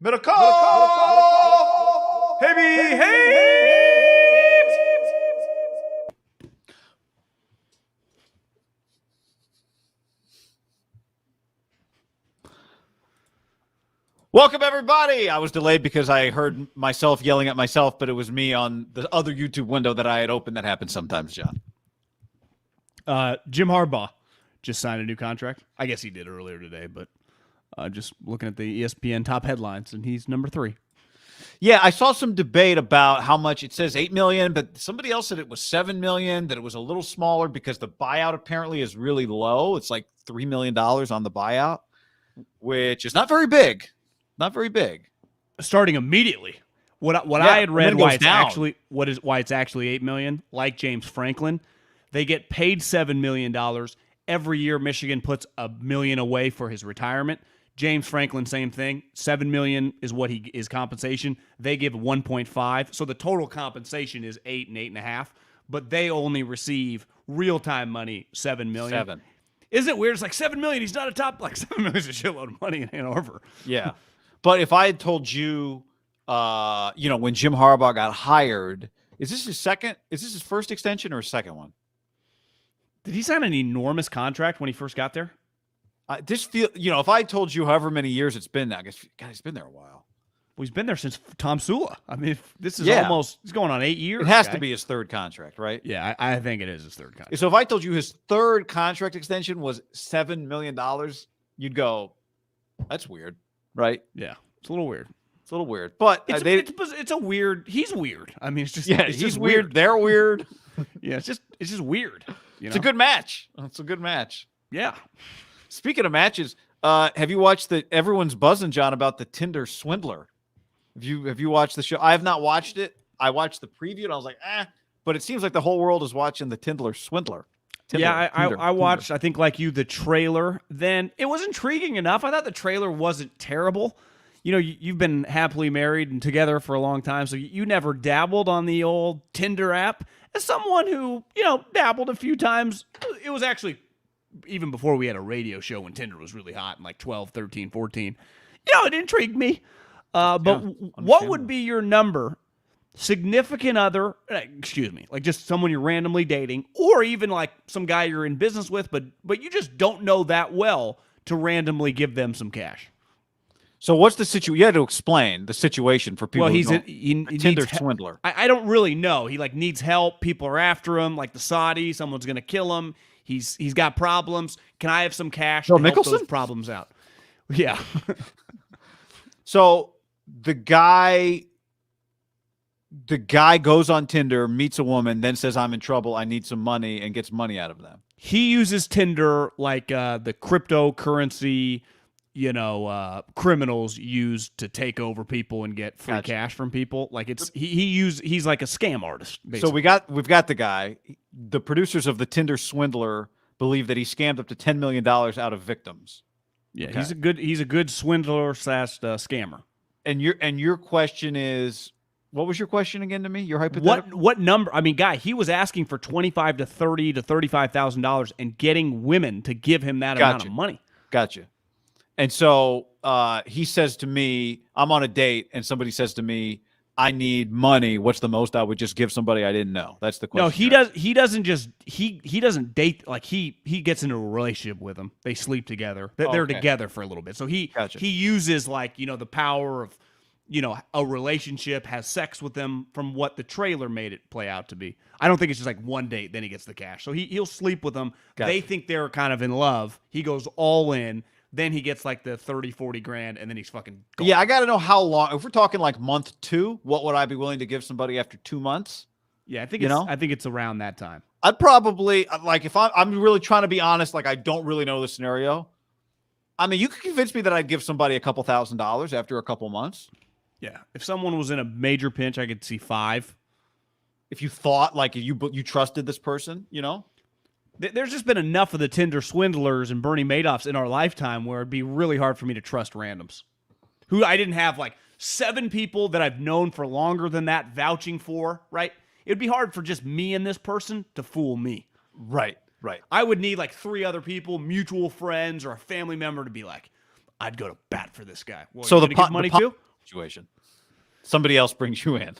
Middlekauff! Hey! Welcome, everybody. I was delayed because I heard myself yelling at myself, but it was me on the other YouTube window that I had opened. That happens sometimes, John. Jim Harbaugh just signed a new contract. I guess he did earlier today, but just looking at the ESPN top headlines, and he's number 3. Yeah, I saw some debate about how much. It says $8 million, but somebody else said it was $7 million, that it was a little smaller because the buyout apparently is really low. It's like $3 million on the buyout, which is not very big. Not very big. Starting immediately. What I had read why it's down. actually why it's actually $8 million, like James Franklin, they get paid $7 million. Every year Michigan puts $1 million away for his retirement. James Franklin, same thing. $7 million is what his compensation. They give 1.5. So the total compensation is 8 and 8.5, but they only receive real-time money, $7 million. 7. Isn't it weird? It's like $7 million. He's not a top, like $7 million is a shitload of money in Ann Arbor. Yeah. But if I had told you, when Jim Harbaugh got hired, is this his first extension or his second one? Did he sign an enormous contract when he first got there? If I told you however many years it's been now, I guess, God, he's been there a while. Well, he's been there since Tom Sula. I mean, this is he's going on 8 years. It has to be his third contract, right? Yeah, I think it is his third contract. So if I told you his third contract extension was $7 million, you'd go, that's weird, right? Yeah, it's a little weird. It's a little weird. But it's a weird. He's weird. I mean, it's he's just weird. They're weird. Yeah, it's just weird. It's a good match. It's a good match. Yeah. Speaking of matches, have you watched everyone's buzzing, John, about the Tinder swindler? Have you watched the show? I have not watched it. I watched the preview and I was like, but it seems like the whole world is watching the Tinder swindler. I watched, I think like you, the trailer. Then it was intriguing enough. I thought the trailer wasn't terrible. You know, you've been happily married and together for a long time, so you never dabbled on the old Tinder app. As someone who, dabbled a few times, it was actually, even before we had a radio show when Tinder was really hot in like 12, 13, 14, it intrigued me. But what would be your number, significant other, like just someone you're randomly dating, or even like some guy you're in business with, but you just don't know that well to randomly give them some cash? So what's the situation? You had to explain the situation for people. Well, he Tinder swindler. I don't really know. He needs help. People are after him, like the Saudis. Someone's going to kill him. He's got problems. Can I have some cash to help those problems out? Yeah. So the guy goes on Tinder, meets a woman, then says, "I'm in trouble. I need some money," and gets money out of them. He uses Tinder like the cryptocurrency, criminals use to take over people and get free cash from people. Like he's like a scam artist, basically. So we've got the guy. The producers of the Tinder swindler believe that he scammed up to $10 million out of victims. Yeah, okay. He's a good swindler / scammer. And your question is, what was your question again to me? Your hypothetical? What number? I mean, guy, he was asking for $25,000 to $30,000 to $35,000 and getting women to give him that amount of money. Gotcha. And so he says to me, I'm on a date, and somebody says to me, I need money. What's the most I would just give somebody I didn't know? That's the question. No, he doesn't date. Like he gets into a relationship with them. They sleep together. They're together for a little bit. So he uses the power of a relationship, has sex with them from what the trailer made it play out to be. I don't think it's just like one date, then he gets the cash. So he'll sleep with them. Gotcha. They think they're kind of in love. He goes all in. Then he gets like the 30, 40 grand, and then he's fucking gone. Yeah, I got to know how long. If we're talking like month 2, what would I be willing to give somebody after 2 months? Yeah, I think it's around that time. I'd probably, like, if I'm really trying to be honest, like I don't really know the scenario. I mean, you could convince me that I'd give somebody a couple $1,000s after a couple months. Yeah, if someone was in a major pinch, I could see 5. If you thought like you trusted this person, There's just been enough of the Tinder swindlers and Bernie Madoffs in our lifetime where it'd be really hard for me to trust randoms. Who I didn't have like 7 people that I've known for longer than that vouching for, right? It'd be hard for just me and this person to fool me. Right. I would need like 3 other people, mutual friends or a family member to be like, I'd go to bat for this guy. Well, so give money too? situation. Somebody else brings you in.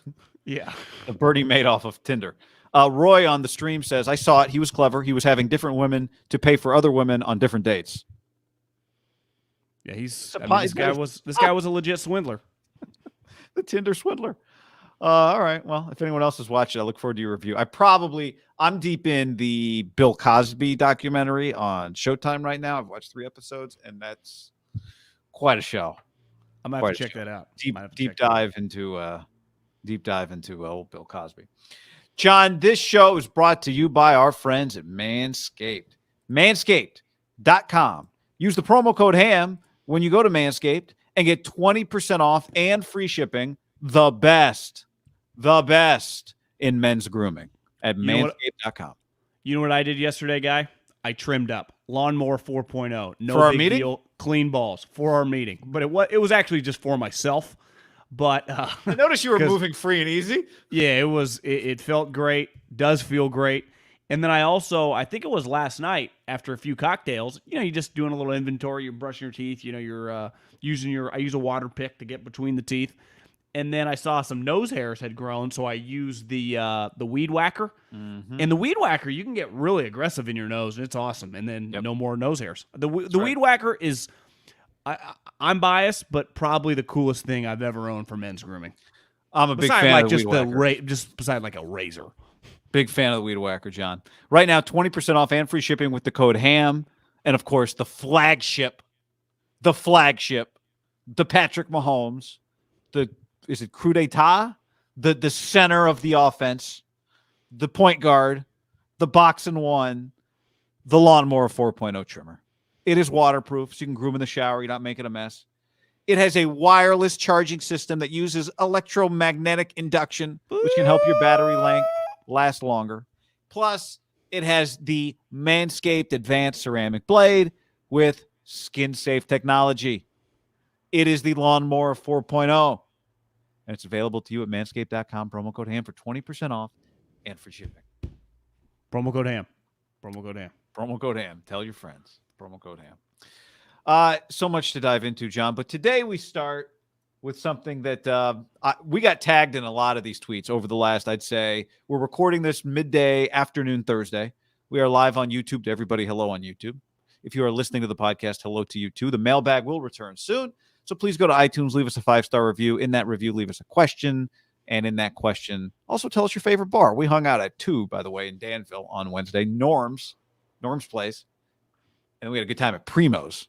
Yeah. The Bernie Madoff of Tinder. Roy on the stream says, I saw it. He was clever. He was having different women to pay for other women on different dates. Yeah, this guy was a legit swindler. The Tinder swindler. All right. Well, if anyone else is watching, I look forward to your review. I'm deep in the Bill Cosby documentary on Showtime right now. I've watched 3 episodes, and that's quite a show. I might have to check that out. Deep dive into old Bill Cosby. John, this show is brought to you by our friends at Manscaped. Manscaped.com. Use the promo code HAM when you go to Manscaped and get 20% off and free shipping. The best in men's grooming at manscaped.com. You know what I did yesterday, guy? I trimmed up. Lawnmower 4.0. No for our big meeting? Deal. Clean balls for our meeting. But it was actually just for myself. But I noticed you were moving free and easy. Yeah, it felt great. Does feel great. And then I think it was last night after a few cocktails, you're just doing a little inventory, you're brushing your teeth, you're I use a water pick to get between the teeth. And then I saw some nose hairs had grown, so I used the weed whacker. Mm-hmm. And the weed whacker, you can get really aggressive in your nose, and it's awesome. And then no more nose hairs. The weed whacker is, I'm biased, but probably the coolest thing I've ever owned for men's grooming. I'm a big fan of the weed whacker. Just beside like a razor. Big fan of the weed whacker, John. Right now, 20% off and free shipping with the code HAM. And, of course, the flagship, the Patrick Mahomes, is it coup d'etat? The center of the offense, the point guard, the box and one, the Lawnmower 4.0 trimmer. It is waterproof, so you can groom in the shower. You're not making a mess. It has a wireless charging system that uses electromagnetic induction, which can help your battery length last longer. Plus, it has the Manscaped Advanced Ceramic Blade with skin-safe technology. It is the Lawnmower 4.0. And it's available to you at manscaped.com. Promo code HAM for 20% off and free shipping. Promo code HAM. Promo code HAM. Tell your friends. Promo code HAM. So much to dive into, John. But today we start with something that we got tagged in a lot of these tweets over the last, I'd say, we're recording this midday afternoon Thursday. We are live on YouTube. To everybody, hello on YouTube. If you are listening to the podcast, hello to you too. The mailbag will return soon. So please go to iTunes, leave us a 5-star review. In that review, leave us a question. And in that question, also tell us your favorite bar. We hung out at 2, by the way, in Danville on Wednesday. Norm's Place. And we had a good time at Primo's.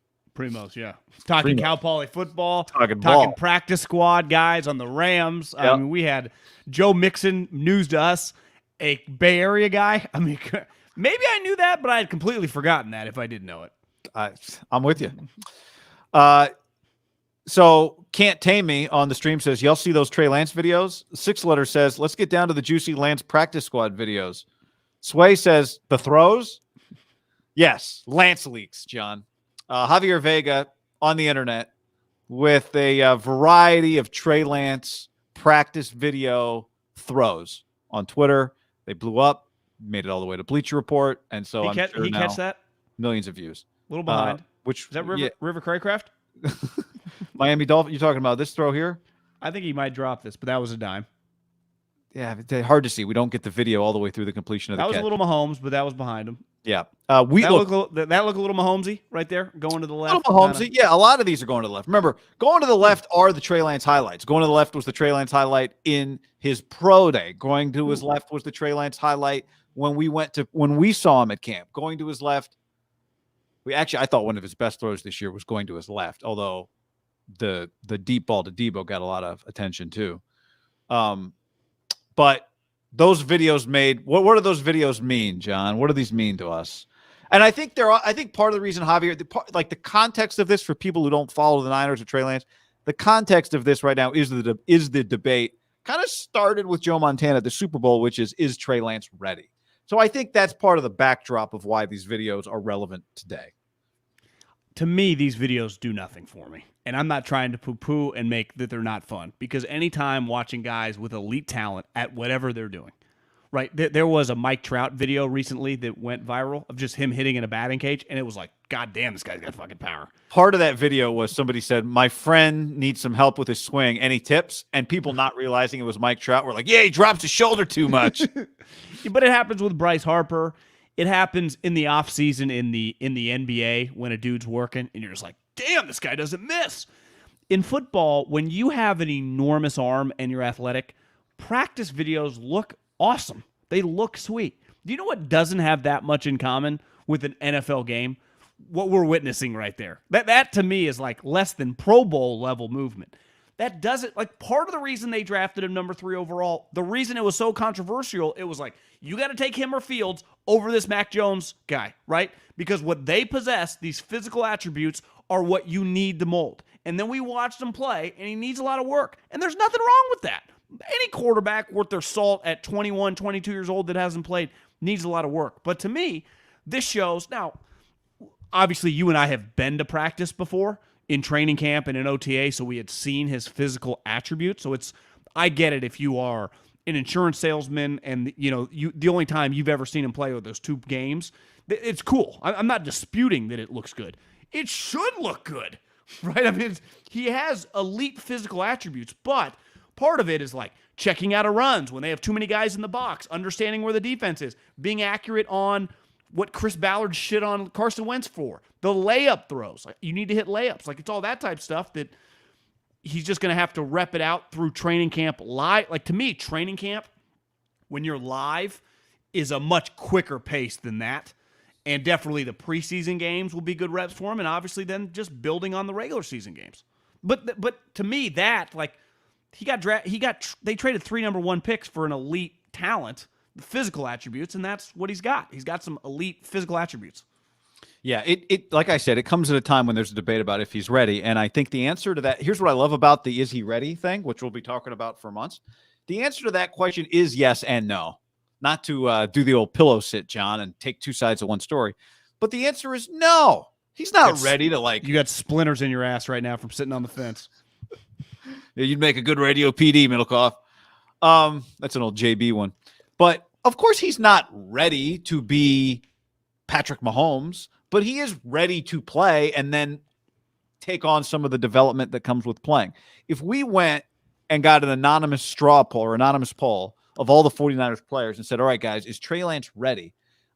Yeah. Talking Cal Poly football. Talking practice squad guys on the Rams. Yep. We had Joe Mixon, news to us, a Bay Area guy. I mean, maybe I knew that, but I had completely forgotten that if I didn't know it. I'm with you. So Can't Tame Me on the stream says, y'all see those Trey Lance videos? 6-letter says, let's get down to the juicy Lance practice squad videos. Sway says, the throws? Yes, Lance leaks, John. Javier Vega on the internet with a variety of Trey Lance practice video throws on Twitter. They blew up, made it all the way to Bleacher Report, and so I'm sure now catch that? Millions of views. A little behind. Which is that River Craycraft? Miami Dolphins. You talking about this throw here? I think he might drop this, but that was a dime. Yeah, it's hard to see. We don't get the video all the way through the completion of the catch. That was a little Mahomes, but that was behind him. Yeah. That look a little Mahomesy right there, going to the left. A little Mahomesy. Yeah, a lot of these are going to the left. Remember, going to the left are the Trey Lance highlights. Going to the left was the Trey Lance highlight in his pro day. Going to his left was the Trey Lance highlight when we saw him at camp. Going to his left, I thought one of his best throws this year was going to his left, although the deep ball to Debo got a lot of attention too. But those videos what do those videos mean, John? What do these mean to us? And I think part of the reason, Javier, the context of this for people who don't follow the Niners or Trey Lance, the context of this right now is the debate. Kind of started with Joe Montana at the Super Bowl, which is Trey Lance ready? So I think that's part of the backdrop of why these videos are relevant today. To me, these videos do nothing for me. And I'm not trying to poo-poo and make that they're not fun. Because anytime watching guys with elite talent at whatever they're doing, right? There was a Mike Trout video recently that went viral of just him hitting in a batting cage, and it was like, God damn, this guy's got fucking power. Part of that video was somebody said, my friend needs some help with his swing. Any tips? And people not realizing it was Mike Trout were like, yeah, he drops his shoulder too much. But it happens with Bryce Harper. It happens in the offseason in the NBA when a dude's working, and you're just like, damn, this guy doesn't miss. In football, when you have an enormous arm and you're athletic, practice videos look awesome. They look sweet. Do you know what doesn't have that much in common with an NFL game? What we're witnessing right there. That to me is like less than Pro Bowl level movement. That doesn't, like, part of the reason they drafted him number 3 overall, the reason it was so controversial, it was like, you got to take him or Fields over this Mac Jones guy, right? Because what they possess, these physical attributes, are what you need to mold. And then we watched him play, and he needs a lot of work. And there's nothing wrong with that. Any quarterback worth their salt at 21, 22 years old that hasn't played needs a lot of work. But to me, this shows, now, obviously you and I have been to practice before in training camp and in OTA, so we had seen his physical attributes. So I get it if you are an insurance salesman and the only time you've ever seen him play with those 2 games, it's cool. I'm not disputing that it looks good. It should look good, right? I mean, he has elite physical attributes, but part of it is like checking out of runs when they have too many guys in the box, understanding where the defense is, being accurate on what Chris Ballard shit on Carson Wentz for, the layup throws. Like, you need to hit layups. Like, it's all that type of stuff that he's just going to have to rep it out through training camp live. Like, to me, training camp, when you're live, is a much quicker pace than that. And definitely the preseason games will be good reps for him, and obviously then just building on the regular season games. But to me, that, like, they traded 3 number 1 picks for an elite talent, the physical attributes, and that's what he's got. He's got some elite physical attributes. Yeah, it like I said, it comes at a time when there's a debate about if he's ready, and I think the answer to that, here's what I love about the is he ready thing, which we'll be talking about for months. The answer to that question is yes and no. Not to do the old pillow sit, John, and take 2 sides of one story, but the answer is no. He's not ready to, like... You got splinters in your ass right now from sitting on the fence. Yeah, you'd make a good radio PD, Middlekauff. That's an old JB one. But, of course, he's not ready to be Patrick Mahomes, but he is ready to play and then take on some of the development that comes with playing. If we went and got an anonymous straw poll or anonymous poll of all the 49ers players and said, all right, guys, is Trey Lance ready?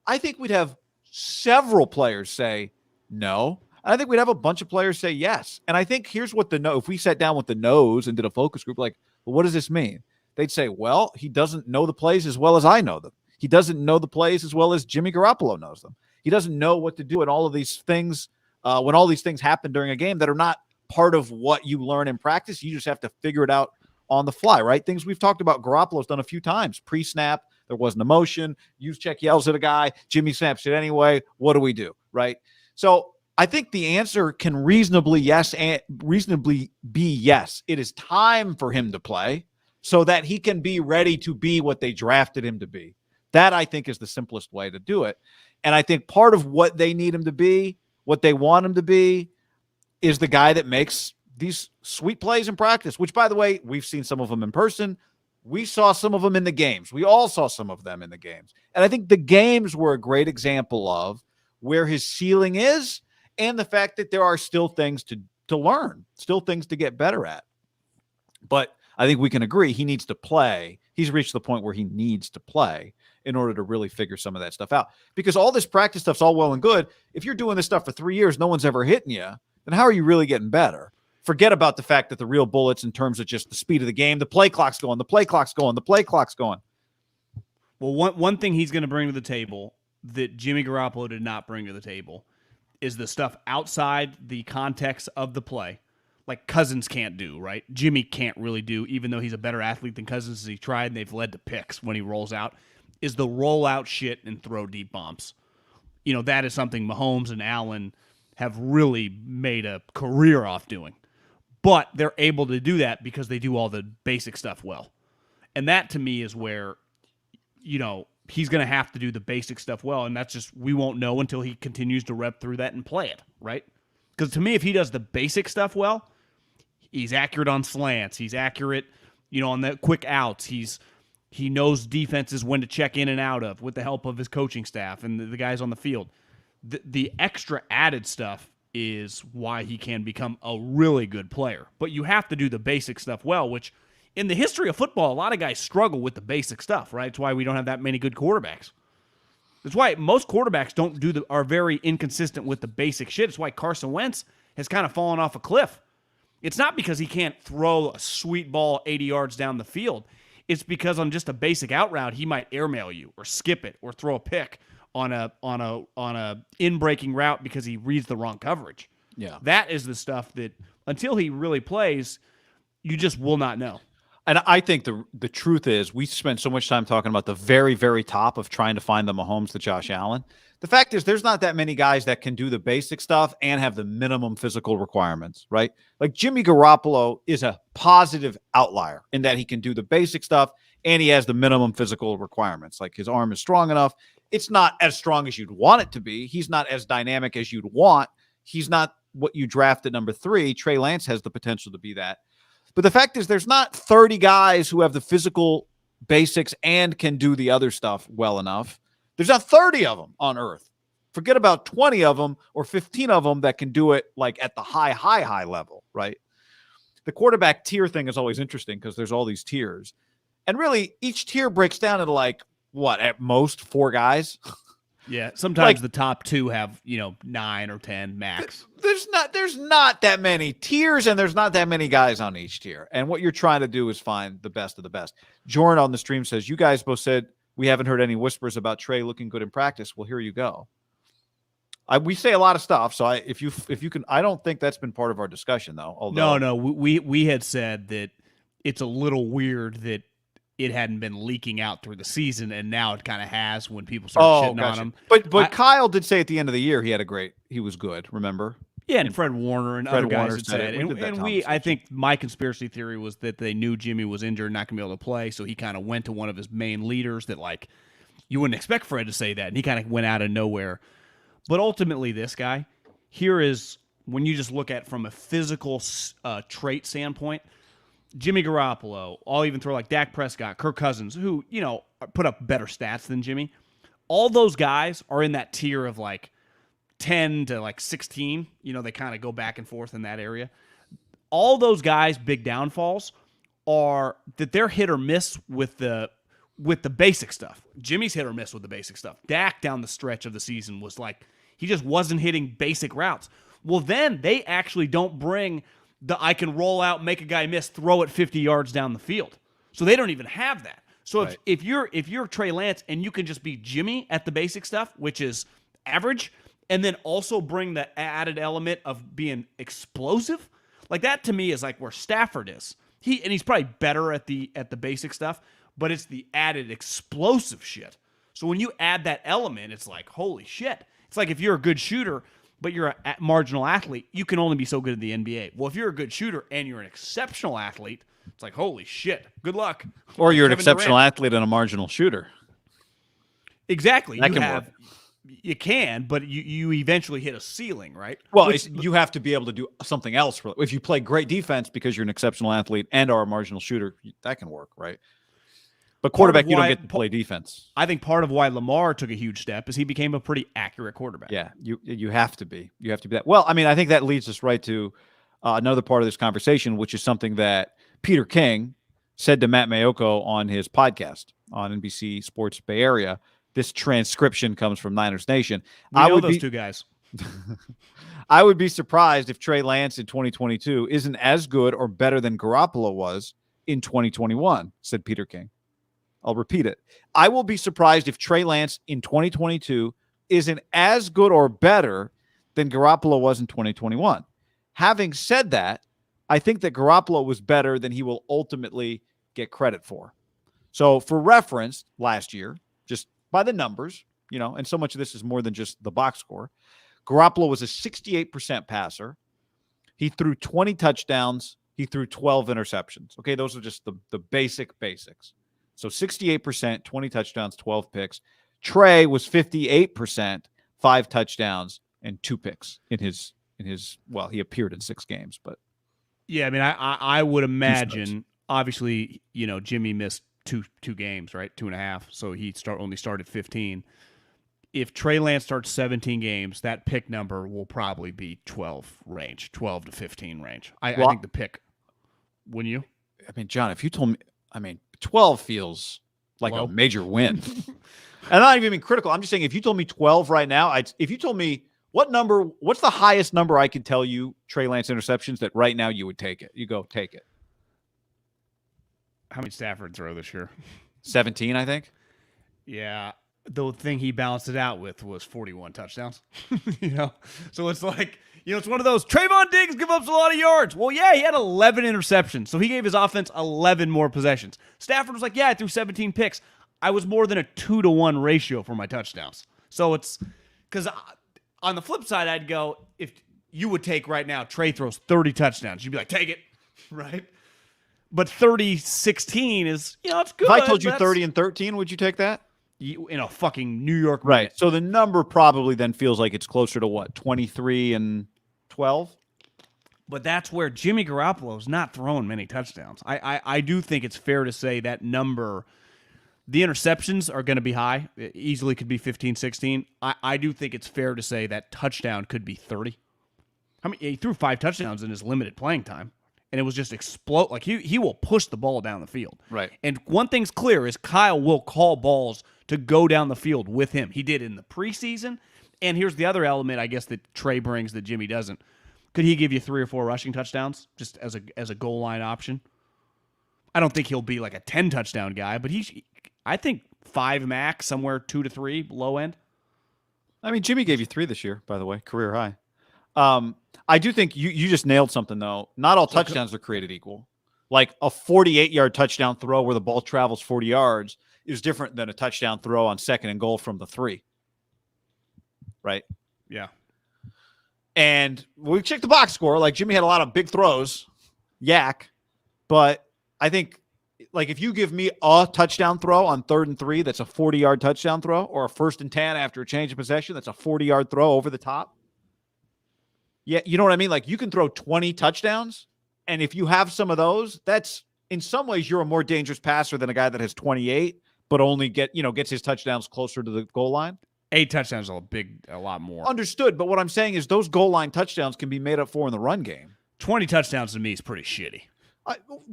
I think we'd have several players say no. And I think we'd have a bunch of players say yes. And I think here's what if we sat down with the no's and did a focus group, like, well, what does this mean? They'd say, well, he doesn't know the plays as well as I know them. He doesn't know the plays as well as Jimmy Garoppolo knows them. He doesn't know what to do in all of these things when all these things happen during a game that are not part of what you learn in practice. You just have to figure it out on the fly, right? Things we've talked about. Garoppolo's done a few times. Pre-snap, there wasn't a motion. Juszczyk yells at a guy. Jimmy snaps it anyway. What do we do, right? So I think the answer can reasonably be yes. It is time for him to play so that he can be ready to be what they drafted him to be. That, I think, is the simplest way to do it. And I think part of what they need him to be, what they want him to be, is the guy that makes these sweet plays in practice, which, by the way, we've seen some of them in person. We saw some of them in the games. We all saw some of them in the games. And I think the games were a great example of where his ceiling is and the fact that there are still things to learn, still things to get better at. But I think we can agree he needs to play. He's reached the point where he needs to play in order to really figure some of that stuff out. Because all this practice stuff's all well and good. If you're doing this stuff for 3 years, no one's ever hitting you, then how are you really getting better? Forget about the fact that the real bullets in terms of just the speed of the game, the play clock's going, the play clock's going, the play clock's going. Well, one thing he's going to bring to the table that Jimmy Garoppolo did not bring to the table is the stuff outside the context of the play, like Cousins can't do, right? Jimmy can't really do, even though he's a better athlete than Cousins as he tried, and they've led to picks when he rolls out, is the rollout shit and throw deep bombs. You know, that is something Mahomes and Allen have really made a career off doing. But they're able to do that because they do all the basic stuff well. And that, to me, is where, you know, he's going to have to do the basic stuff well, and that's just, we won't know until he continues to rep through that and play it, right? Because to me, if he does the basic stuff well, he's accurate on slants, he's accurate, you know, on the quick outs, he's He knows defenses when to check in and out of with the help of his coaching staff and the guys on the field. The extra added stuff is why he can become a really good player. But you have to do the basic stuff well, which in the history of football, a lot of guys struggle with the basic stuff, right? It's why we don't have that many good quarterbacks. That's why most quarterbacks are very inconsistent with the basic shit. It's why Carson Wentz has kind of fallen off a cliff. It's not because he can't throw a sweet ball 80 yards down the field. It's because on just a basic out route, he might airmail you or skip it or throw a pick on a in-breaking route because he reads the wrong coverage. Yeah. That is the stuff that until he really plays, you just will not know. And I think the truth is we spend so much time talking about the very, very top of trying to find the Mahomes to Josh Allen. The fact is there's not that many guys that can do the basic stuff and have the minimum physical requirements, right? Like Jimmy Garoppolo is a positive outlier in that he can do the basic stuff and he has the minimum physical requirements. Like his arm is strong enough. It's not as strong as you'd want it to be. He's not as dynamic as you'd want. He's not what you draft at number 3. Trey Lance has the potential to be that. But the fact is there's not 30 guys who have the physical basics and can do the other stuff well enough. There's not 30 of them on earth. Forget about 20 of them or 15 of them that can do it like at the high level, right? The quarterback tier thing is always interesting because there's all these tiers. And really each tier breaks down into like, what, at most 4 guys? Yeah, sometimes the top 2 have, 9 or 10 max. There's not that many tiers, and there's not that many guys on each tier. And what you're trying to do is find the best of the best. Jordan on the stream says, you guys both said we haven't heard any whispers about Trey looking good in practice. Well, here you go. We say a lot of stuff, so if you can, I don't think that's been part of our discussion though. Although, no, we had said that it's a little weird that it hadn't been leaking out through the season, and now it kind of has when people start shitting on him. But Kyle did say at the end of the year he was good, remember? Yeah, and Fred Warner and other guys had said it. I think my conspiracy theory was that they knew Jimmy was injured and not going to be able to play, so he kind of went to one of his main leaders that, like, you wouldn't expect Fred to say that, and he kind of went out of nowhere. But ultimately, this guy, here is, when you just look at from a physical trait standpoint, Jimmy Garoppolo, I'll even throw like Dak Prescott, Kirk Cousins, who, put up better stats than Jimmy. All those guys are in that tier of like 10 to like 16. They kind of go back and forth in that area. All those guys' big downfalls are that they're hit or miss with the basic stuff. Jimmy's hit or miss with the basic stuff. Dak down the stretch of the season was like, he just wasn't hitting basic routes. Well, then they actually don't bring I can roll out, make a guy miss, throw it 50 yards down the field. So they don't even have that. So right. if you're Trey Lance and you can just be Jimmy at the basic stuff, which is average, and then also bring the added element of being explosive, like that to me is like where Stafford is. He's probably better at the basic stuff, but it's the added explosive shit. So when you add that element, it's like, holy shit. It's like if you're a good shooter, but you're a marginal athlete, you can only be so good in the NBA. Well, if you're a good shooter and you're an exceptional athlete, it's like, holy shit, good luck. Or you're an exceptional athlete and a marginal shooter. Exactly. You can, but you eventually hit a ceiling, right? Well, you have to be able to do something else. If you play great defense because you're an exceptional athlete and are a marginal shooter, that can work, right? But quarterback, you don't get to play defense. I think part of why Lamar took a huge step is he became a pretty accurate quarterback. Yeah, you have to be. You have to be that. Well, I mean, I think that leads us right to another part of this conversation, which is something that Peter King said to Matt Mayoko on his podcast on NBC Sports Bay Area. This transcription comes from Niners Nation. We know those two guys. I would be surprised if Trey Lance in 2022 isn't as good or better than Garoppolo was in 2021, said Peter King. I'll repeat it. I will be surprised if Trey Lance in 2022 isn't as good or better than Garoppolo was in 2021. Having said that, I think that Garoppolo was better than he will ultimately get credit for. So for reference, last year, just by the numbers, and so much of this is more than just the box score, Garoppolo was a 68% passer. He threw 20 touchdowns. He threw 12 interceptions. Okay, those are just the basics. So 68%, 20 touchdowns, 12 picks. Trey was 58%, 5 touchdowns and 2 picks in his. Well, he appeared in 6 games, but yeah, I mean, I would imagine. Obviously, Jimmy missed two games, right? 2.5. So he only started 15. If Trey Lance starts 17 games, that pick number will probably be 12 to 15 range. I think the pick. Wouldn't you? I mean, John, if you told me, 12 feels like a major win. And I'm not even being critical. I'm just saying, if you told me 12 right now, if you told me what's the highest number I could tell you Trey Lance interceptions, that right now you would take it. You go, take it. How many Stafford throw this year? 17, I think. Yeah. The thing he balanced it out with was 41 touchdowns. So it's like, it's one of those, Trayvon Diggs give up a lot of yards. Well, yeah, he had 11 interceptions. So he gave his offense 11 more possessions. Stafford was like, yeah, I threw 17 picks. I was more than a 2-to-1 ratio for my touchdowns. So it's, because on the flip side, I'd go, if you would take right now, Trey throws 30 touchdowns. You'd be like, take it, right? But 30-16 is, it's good. If I told you 30 and 13, would you take that? In a fucking New York right minute. So the number probably then feels like it's closer to what, 23 and 12. But that's where Jimmy Garoppolo's not throwing many touchdowns. I do think it's fair to say that number, the interceptions are going to be high. It easily could be 15-16. I do think it's fair to say that touchdown could be 30. He threw 5 touchdowns in his limited playing time, and it was just explode. Like he will push the ball down the field. Right. And one thing's clear is Kyle will call balls to go down the field with him. He did in the preseason. And here's the other element, I guess, that Trey brings that Jimmy doesn't. Could he give you 3 or 4 rushing touchdowns just as a goal line option? I don't think he'll be like a 10 touchdown guy, but I think 5 max, somewhere 2 to 3 low end. I mean, Jimmy gave you 3 this year, by the way, career high. I do think you just nailed something, though. Not all touchdowns are created equal. Like a 48-yard touchdown throw where the ball travels 40 yards is different than a touchdown throw on 2nd and goal from the 3. Right? Yeah. And we checked the box score. Like, Jimmy had a lot of big throws. Yak. But I think, like, if you give me a touchdown throw on 3rd and 3, that's a 40-yard touchdown throw, or a 1st and 10 after a change of possession, that's a 40-yard throw over the top. Yeah, you know what I mean? Like, you can throw 20 touchdowns, and if you have some of those, that's, in some ways, you're a more dangerous passer than a guy that has 28, but only gets his touchdowns closer to the goal line. 8 touchdowns is a lot more. Understood, but what I'm saying is those goal line touchdowns can be made up for in the run game. 20 touchdowns to me is pretty shitty.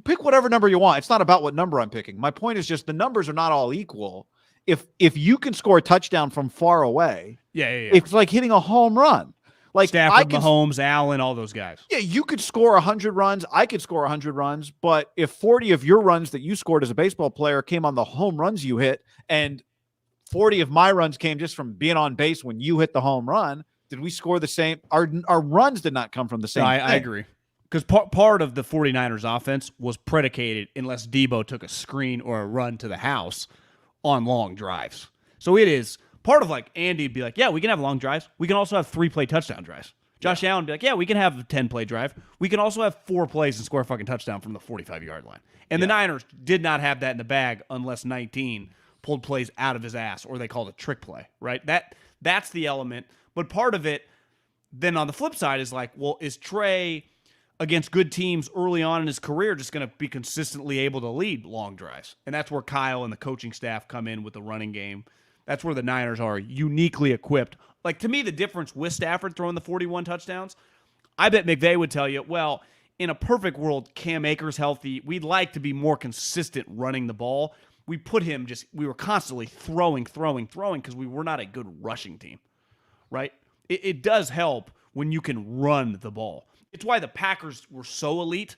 Pick whatever number you want. It's not about what number I'm picking. My point is just the numbers are not all equal. If you can score a touchdown from far away, yeah. It's like hitting a home run. Like Stafford, Mahomes, Allen, all those guys. Yeah, you could score 100 runs. I could score 100 runs. But if 40 of your runs that you scored as a baseball player came on the home runs you hit, and 40 of my runs came just from being on base when you hit the home run, did we score the same? Our runs did not come from the same thing. I agree. Because part of the 49ers offense was predicated, unless Debo took a screen or a run to the house, on long drives. So it is part of, like, Andy would be like, yeah, we can have long drives. We can also have 3-play touchdown drives. Josh Allen would be like, yeah, we can have a 10-play drive. We can also have 4 plays and score a fucking touchdown from the 45-yard line. And the Niners did not have that in the bag unless 19 pulled plays out of his ass, or they called it trick play, right? That's the element. But part of it, then on the flip side, is like, well, is Trey against good teams early on in his career just going to be consistently able to lead long drives? And that's where Kyle and the coaching staff come in with the running game. That's where the Niners are uniquely equipped. Like, to me, the difference with Stafford throwing the 41 touchdowns, I bet McVay would tell you, well, in a perfect world, Cam Akers healthy, we'd like to be more consistent running the ball. We were constantly throwing because we were not a good rushing team, right? It does help when you can run the ball. It's why the Packers were so elite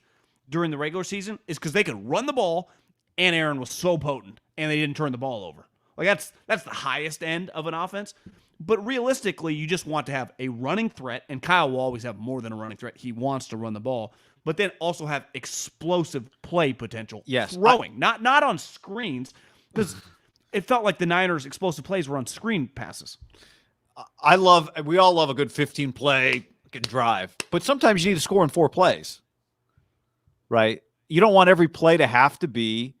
during the regular season, is because they could run the ball, and Aaron was so potent, and they didn't turn the ball over. Like, that's the highest end of an offense. But realistically, you just want to have a running threat, and Kyle will always have more than a running threat. He wants to run the ball, but then also have explosive play potential. Yes, throwing, not on screens, because it felt like the Niners' explosive plays were on screen passes. We all love a good 15-play drive, but sometimes you need to score in 4 plays, right? You don't want every play to have to be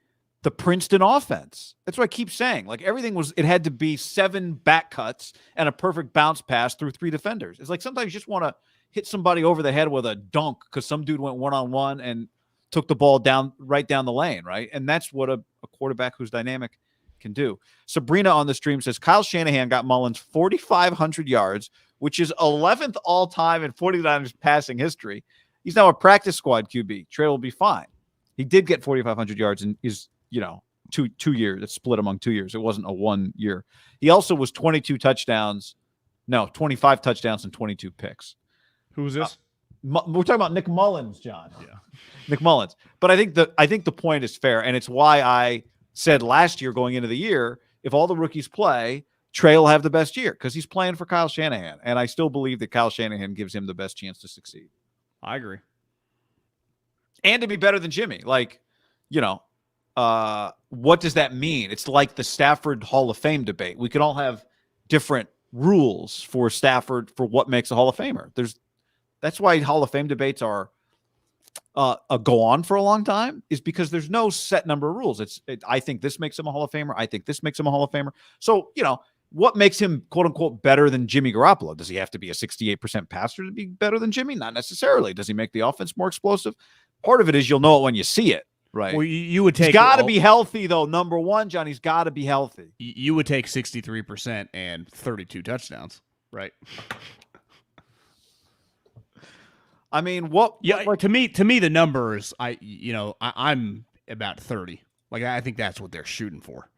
the Princeton offense. That's what I keep saying. Like, it had to be 7 back cuts and a perfect bounce pass through 3 defenders. It's like sometimes you just want to hit somebody over the head with a dunk because some dude went one-on-one and took the ball right down the lane, right? And that's what a quarterback who's dynamic can do. Sabrina on the stream says Kyle Shanahan got Mullins 4,500 yards, which is 11th all time in 49ers passing history. He's now a practice squad QB. Trey will be fine. He did get 4,500 yards in his, 2 years. It's split among 2 years. It wasn't a 1 year. He also was 25 touchdowns and 22 picks. Who was this? We're talking about Nick Mullins, John. Yeah. Nick Mullins. But I think the point is fair, and it's why I said last year going into the year, if all the rookies play, Trey will have the best year because he's playing for Kyle Shanahan. And I still believe that Kyle Shanahan gives him the best chance to succeed. I agree. And to be better than Jimmy. Like, what does that mean? It's like the Stafford Hall of Fame debate. We can all have different rules for Stafford for what makes a Hall of Famer. That's why Hall of Fame debates are go on for a long time, is because there's no set number of rules. I think this makes him a Hall of Famer. I think this makes him a Hall of Famer. So, what makes him quote unquote better than Jimmy Garoppolo? Does he have to be a 68% passer to be better than Jimmy? Not necessarily. Does he make the offense more explosive? Part of it is you'll know it when you see it. Right. Well, you would take. He's got to be healthy, though. Number one, John, he's got to be healthy. You would take 63% and 32 touchdowns, right? I mean, what? Yeah, to me, the numbers. I'm about 30. Like, I think that's what they're shooting for.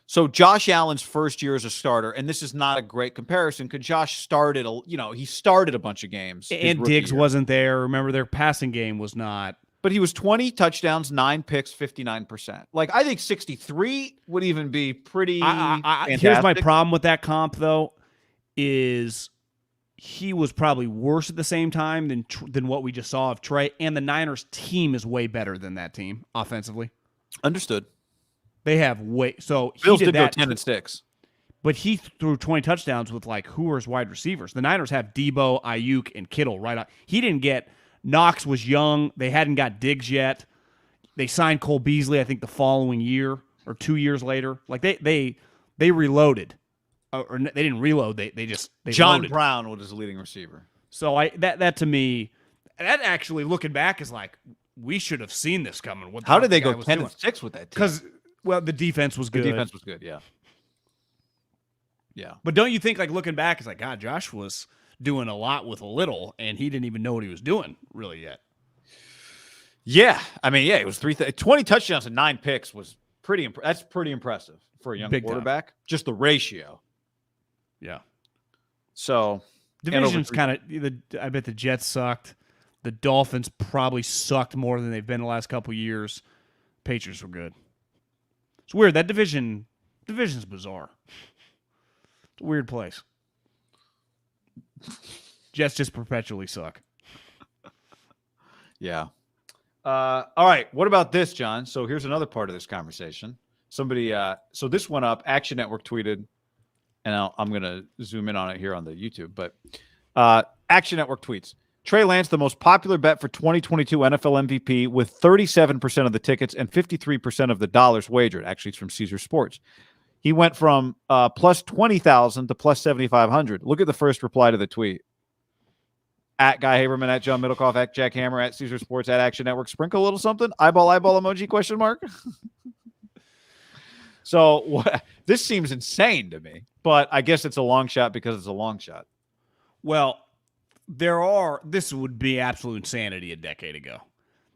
So Josh Allen's first year as a starter, and this is not a great comparison because Josh started, he started a bunch of games, and Diggs wasn't there. Remember, their passing game was not. But he was 20 touchdowns, 9 picks, 59%. Like, I think 63 would even be pretty fantastic. Here's my problem with that comp, though, is he was probably worse at the same time than what we just saw of Trey, and the Niners team is way better than that team offensively. Understood. They have so Bills he did that 10 and 6. But he threw 20 touchdowns with, who are his wide receivers? The Niners have Debo, Ayuk, and Kittle right on. He didn't get – Knox was young. They hadn't got Diggs yet. They signed Cole Beasley, I think, the following year or 2 years later. Like, they reloaded. Or they didn't reload. They John loaded. Brown was his leading receiver. So that to me, that actually, looking back, is like, we should have seen this coming. How did they go 10 and 6 with that team? Because, the defense was good. The defense was good, yeah. Yeah. But don't you think, looking back, it's like, God, Josh was doing a lot with a little, and he didn't even know what he was doing really yet. Yeah. I mean, it was 20 touchdowns and 9 picks was that's pretty impressive for a young quarterback. Time. Just the ratio. Yeah. So division's kind of I bet the Jets sucked. The Dolphins probably sucked more than they've been the last couple of years. Patriots were good. It's weird. That division's bizarre. It's a weird place. Jets just perpetually suck. Yeah. All right. What about this, John? So here's another part of this conversation. Somebody, so this went up. Action Network tweeted, and I'm going to zoom in on it here on the YouTube. But Action Network tweets, Trey Lance, the most popular bet for 2022 NFL MVP with 37% of the tickets and 53% of the dollars wagered. Actually, it's from Caesar Sports. He went from plus 20,000 to plus 7,500. Look at the first reply to the tweet. At Guy Haberman, at John Middlekauff, at Jack Hammer, at Caesar Sports, at Action Network. Sprinkle a little something. Eyeball emoji, question mark. So this seems insane to me, but I guess it's a long shot because it's a long shot. Well, this would be absolute insanity a decade ago.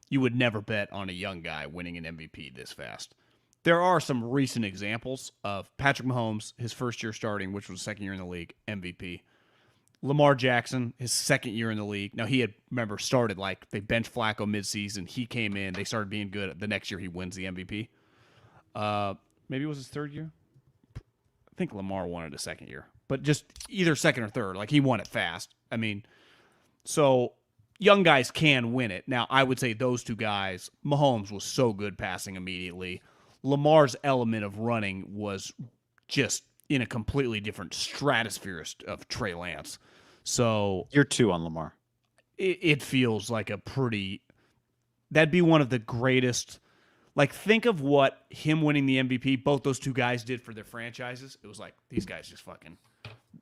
You would never bet on a young guy winning an MVP this fast. There are some recent examples of Patrick Mahomes, his first year starting, which was second year in the league, MVP. Lamar Jackson, his second year in the league. Now, he had, started they benched Flacco midseason. He came in. They started being good. The next year, he wins the MVP. Maybe it was his third year. I think Lamar won it a second year. But just either second or third. He won it fast. So young guys can win it. Now, I would say those two guys, Mahomes was so good passing immediately. Lamar's element of running was just in a completely different stratosphere of Trey Lance. So you're 2 on Lamar. It feels like that'd be one of the greatest. Think of what him winning the MVP, both those two guys did for their franchises. It was like, these guys just fucking.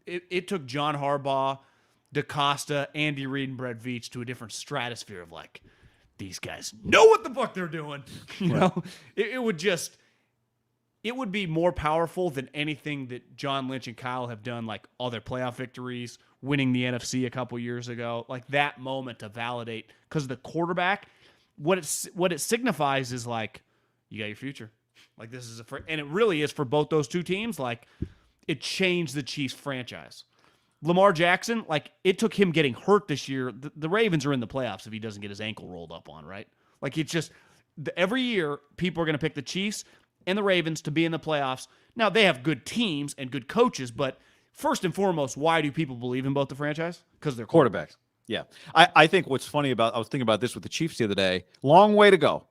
It took John Harbaugh, DaCosta, Andy Reid, and Brett Veach to a different stratosphere of these guys know what the fuck they're doing. You know, it would be more powerful than anything that John Lynch and Kyle have done, like all their playoff victories, winning the NFC a couple years ago, like that moment to validate. Because the quarterback, what it signifies is like, you got your future. Like this is and it really is for both those two teams. Like it changed the Chiefs franchise. Lamar Jackson, like it took him getting hurt this year. The Ravens are in the playoffs if he doesn't get his ankle rolled up on, right? Like it's just every year people are going to pick the Chiefs and the Ravens to be in the playoffs. Now they have good teams and good coaches, but first and foremost, why do people believe in both the franchise? Because they're quarterbacks. Yeah. I think what's funny I was thinking about this with the Chiefs the other day. Long way to go.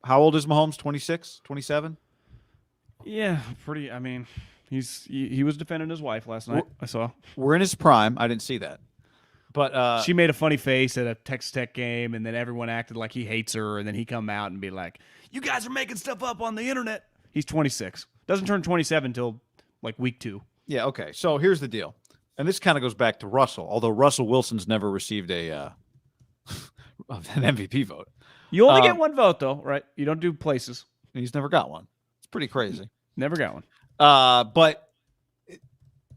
How old is Mahomes? 26, 27? Yeah, pretty. I mean, he was defending his wife last night. I saw. We're in his prime. I didn't see that. But she made a funny face at a Texas Tech game, and then everyone acted like he hates her, and then he come out and be like, "You guys are making stuff up on the internet." He's 26. Doesn't turn 27 until like week 2. Yeah, okay. So here's the deal. And this kind of goes back to Russell, although Russell Wilson's never received an MVP vote. You only get one vote, though, right? You don't do places. He's never got one. It's pretty crazy. Never got one. But,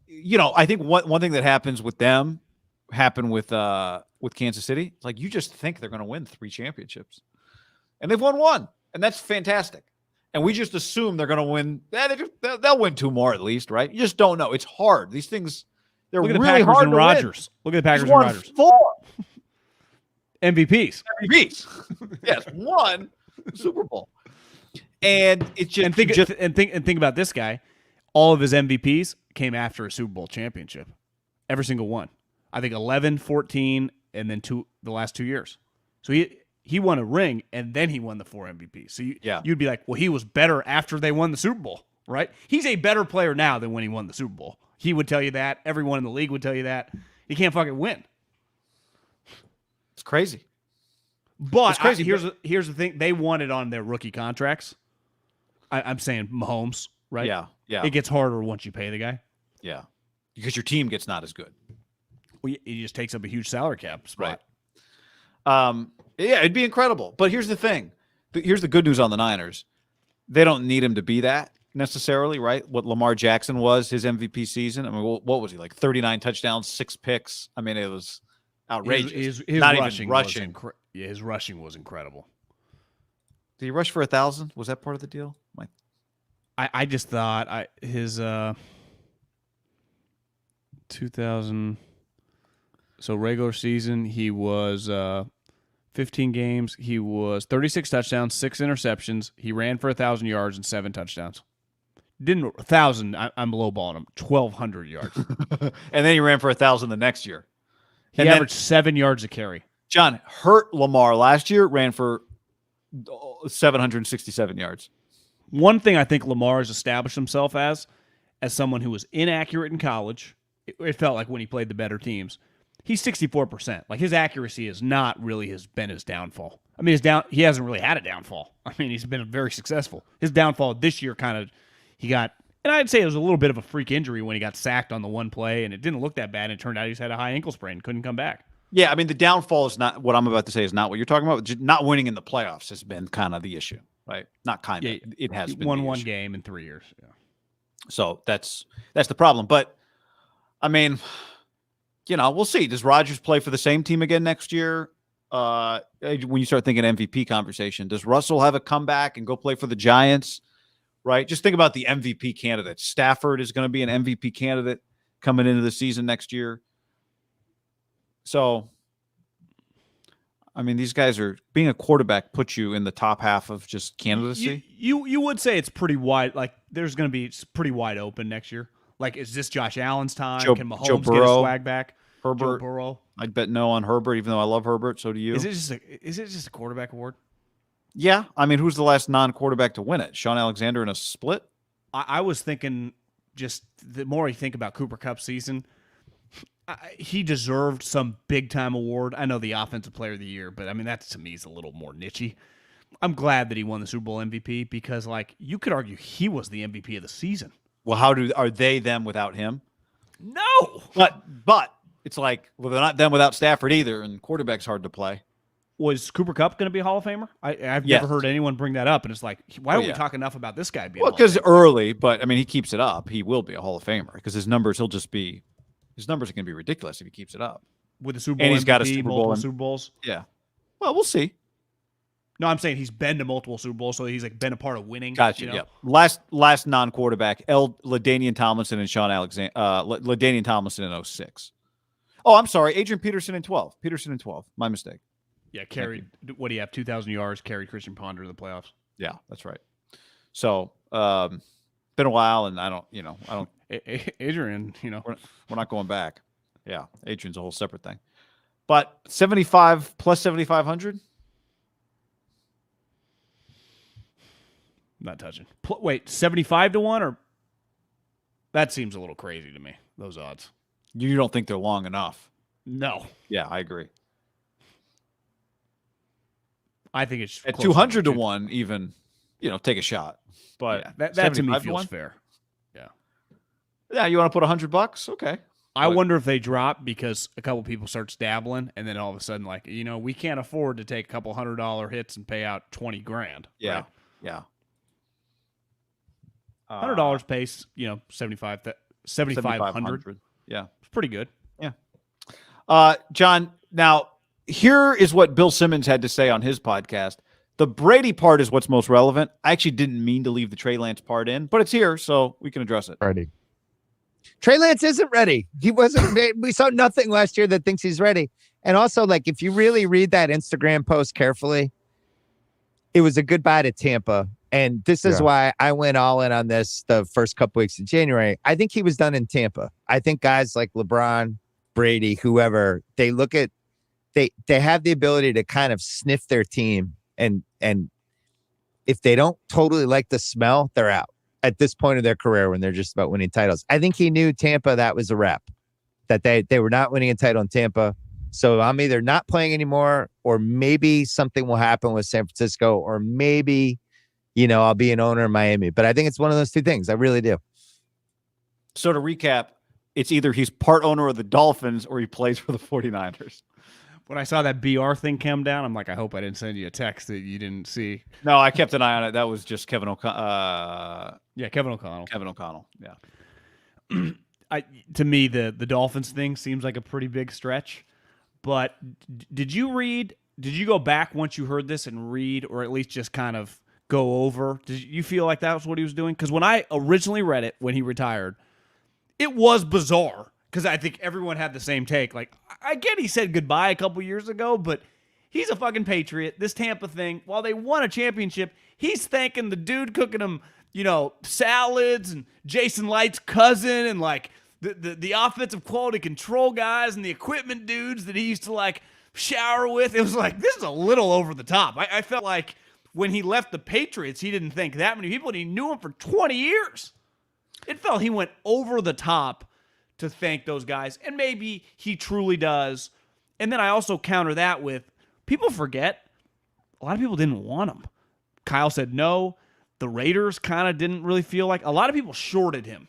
you know, I think one thing that happens with them happened with Kansas City. It's like you just think they're going to win 3 championships. And they've won 1. And that's fantastic. And we just assume they're going to win. They'll win 2 more at least, right? You just don't know. It's hard. These things, they're Look at really the Packers hard and to Rodgers. win. Look at the Packers He's and won Rodgers. 4 MVPs. Yes, 1 Super Bowl. And it's just think about this guy. All of his MVPs came after a Super Bowl championship. Every single one. I think 11, 14, and then the last 2 years. So he won a ring, and then he won the 4 MVPs. So you'd be like, well, he was better after they won the Super Bowl, right? He's a better player now than when he won the Super Bowl. He would tell you that. Everyone in the league would tell you that. He can't fucking win. It's crazy. But it's crazy. Here's the thing. They won it on their rookie contracts. I'm saying Mahomes, right? Yeah. It gets harder once you pay the guy. Yeah. Because your team gets not as good. Well, he just takes up a huge salary cap spot. Right. Yeah, it'd be incredible. But here's the thing. Here's the good news on the Niners. They don't need him to be that necessarily, right? What Lamar Jackson was, his MVP season. I mean, what was he, like 39 touchdowns, 6 picks? I mean, it was outrageous. His not rushing even rushing. His rushing was incredible. Did he rush for 1,000? Was that part of the deal? I just thought his 2000. So regular season, he was 15 games. He was 36 touchdowns, 6 interceptions. He ran for 1,000 yards and 7 touchdowns. Didn't 1,000. I'm lowballing him. 1,200 yards. And then he ran for 1,000 the next year. He averaged 7 yards a carry. John hurt Lamar last year. Ran for 767 yards. One thing I think Lamar has established himself as someone who was inaccurate in college. It felt like when he played the better teams. He's 64%. Like his accuracy is not really been his downfall. I mean, he hasn't really had a downfall. I mean, he's been very successful. His downfall this year he got, and I'd say it was a little bit of a freak injury when he got sacked on the one play, and it didn't look that bad. And it turned out he just had a high ankle sprain, couldn't come back. Yeah, I mean, the downfall is not what I'm about to say is not what you're talking about. Just not winning in the playoffs has been kind of the issue, right? Not kind of. It has been. Won one game in 3 years. Yeah. So that's the problem. But I mean, you know, we'll see. Does Rodgers play for the same team again next year? When you start thinking MVP conversation, does Russell have a comeback and go play for the Giants? Right? Just think about the MVP candidates. Stafford is going to be an MVP candidate coming into the season next year. So, I mean, these guys are being a quarterback puts you in the top half of just candidacy. You would say it's pretty wide. Like there's going to be pretty wide open next year. Like, is this Josh Allen's time? Can Mahomes get his swag back? Herbert. Joe Burrow. I'd bet no on Herbert, even though I love Herbert. So do you. Is it just a quarterback award? Yeah. I mean, who's the last non-quarterback to win it? Sean Alexander in a split? I was thinking just the more I think about Cooper Kupp's season, he deserved some big-time award. I know the Offensive Player of the Year, but, I mean, that to me is a little more niche-y. I'm glad that he won the Super Bowl MVP because, like, you could argue he was the MVP of the season. Well, are they them without him? No. But it's like, well, they're not them without Stafford either, and quarterback's hard to play. Was Cooper Kupp going to be a Hall of Famer? I've never heard anyone bring that up, and it's like, why don't we talk enough about this guy being? Well, because early, but I mean, he keeps it up. He will be a Hall of Famer because his numbers are going to be ridiculous if he keeps it up. With the Super Bowl, and he's MVP, got a Super Bowl, Super Bowls. Yeah. Well, we'll see. No, I'm saying he's been to multiple Super Bowls, so he's like been a part of winning. Gotcha. You know? Yeah. Last non-quarterback, LaDainian Tomlinson and Sean Alexander. LaDainian Tomlinson in 06. Oh, I'm sorry, Adrian Peterson in 12. My mistake. Yeah, carried. What do you have? 2,000 yards. Carried Christian Ponder to the playoffs. Yeah, that's right. So, been a while, and I don't. Adrian, we're not going back. Yeah, Adrian's a whole separate thing. But 75 plus 7,500. Not touching. Wait, 75 to 1, or that seems a little crazy to me. Those odds. You don't think they're long enough? No. Yeah, I agree. I think it's at 200 to 1. Even, take a shot. But yeah, that to me feels fair. Yeah. Yeah, you want to put $100? Okay. I wonder if they drop because a couple people start dabbling, and then all of a sudden, like, we can't afford to take a couple $100 hits and pay out $20,000. Yeah. Right? Yeah. $100 pays, 7,500. Yeah. It's pretty good. Yeah. John, now here is what Bill Simmons had to say on his podcast. The Brady part is what's most relevant. I actually didn't mean to leave the Trey Lance part in, but it's here, so we can address it. Ready. Trey Lance isn't ready. He wasn't. We saw nothing last year that thinks he's ready. And also, like, if you really read that Instagram post carefully, it was a goodbye to Tampa. And this is why I went all in on this the first couple weeks of January. I think he was done in Tampa. I think guys like LeBron, Brady, whoever, they look at, they have the ability to kind of sniff their team. And if they don't totally like the smell, they're out at this point of their career when they're just about winning titles. I think he knew Tampa, that was a wrap, that they were not winning a title in Tampa. So I'm either not playing anymore, or maybe something will happen with San Francisco, or maybe, I'll be an owner in Miami. But I think it's one of those two things. I really do. So to recap, it's either he's part owner of the Dolphins or he plays for the 49ers. When I saw that BR thing come down, I'm like, I hope I didn't send you a text that you didn't see. No, I kept an eye on it. That was just Kevin O'Connell. Kevin O'Connell. Kevin O'Connell, yeah. To me, the Dolphins thing seems like a pretty big stretch. But did you go back once you heard this and read, or at least just kind of go over? Did you feel like that was what he was doing? Because when I originally read it when he retired, it was bizarre. Because I think everyone had the same take. Like, I get he said goodbye a couple years ago, but he's a fucking Patriot. This Tampa thing, while they won a championship, he's thanking the dude cooking him, salads, and Jason Light's cousin, and like the offensive quality control guys and the equipment dudes that he used to like shower with. It was like, this is a little over the top. I felt like when he left the Patriots, he didn't thank that many people, and he knew him for 20 years. It felt he went over the top to thank those guys, and maybe he truly does. And then I also counter that with, people forget, a lot of people didn't want him. Kyle said no. The Raiders kind of didn't really feel like, a lot of people shorted him,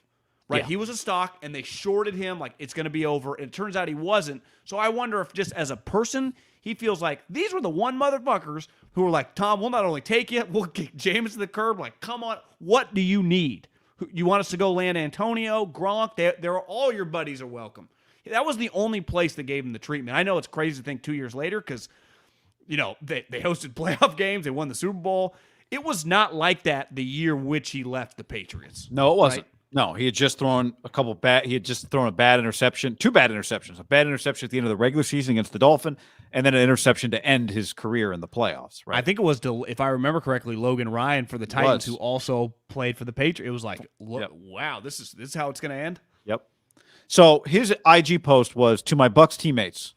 right? Yeah. He was a stock, and they shorted him like it's going to be over. And it turns out he wasn't. So I wonder if just as a person, he feels like these were the one motherfuckers who were like, Tom, we'll not only take you, we'll kick James to the curb. Like, come on, what do you need? You want us to go land Antonio, Gronk? They're all your buddies are welcome. That was the only place that gave him the treatment. I know it's crazy to think 2 years later because, they hosted playoff games. They won the Super Bowl. It was not like that the year which he left the Patriots. No, it wasn't. Right? No, he had just thrown he had just thrown a bad interception, 2 bad interceptions. A bad interception at the end of the regular season against the Dolphins, and then an interception to end his career in the playoffs. Right? I think it was, if I remember correctly, Logan Ryan for the Titans, who also played for the Patriots. It was like, wow, this is how it's going to end. Yep. So his IG post was, to my Bucs teammates,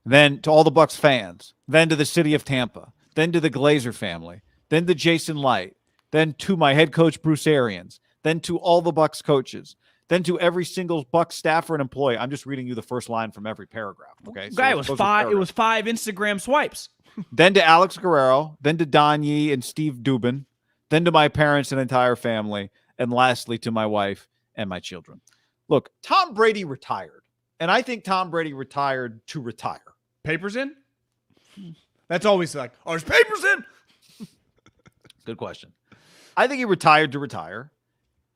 then to all the Bucs fans, then to the city of Tampa, then to the Glazer family, then to Jason Light, then to my head coach Bruce Arians, then to all the Bucs coaches, then to every single Bucs staffer and employee. I'm just reading you the first line from every paragraph. Okay, so it was 5 Instagram swipes. Then to Alex Guerrero, then to Don Yee and Steve Dubin, then to my parents and entire family, and lastly to my wife and my children. Look, Tom Brady retired, and I think Tom Brady retired to retire. Papers in? That's always like, are his papers in? Good question. I think he retired to retire.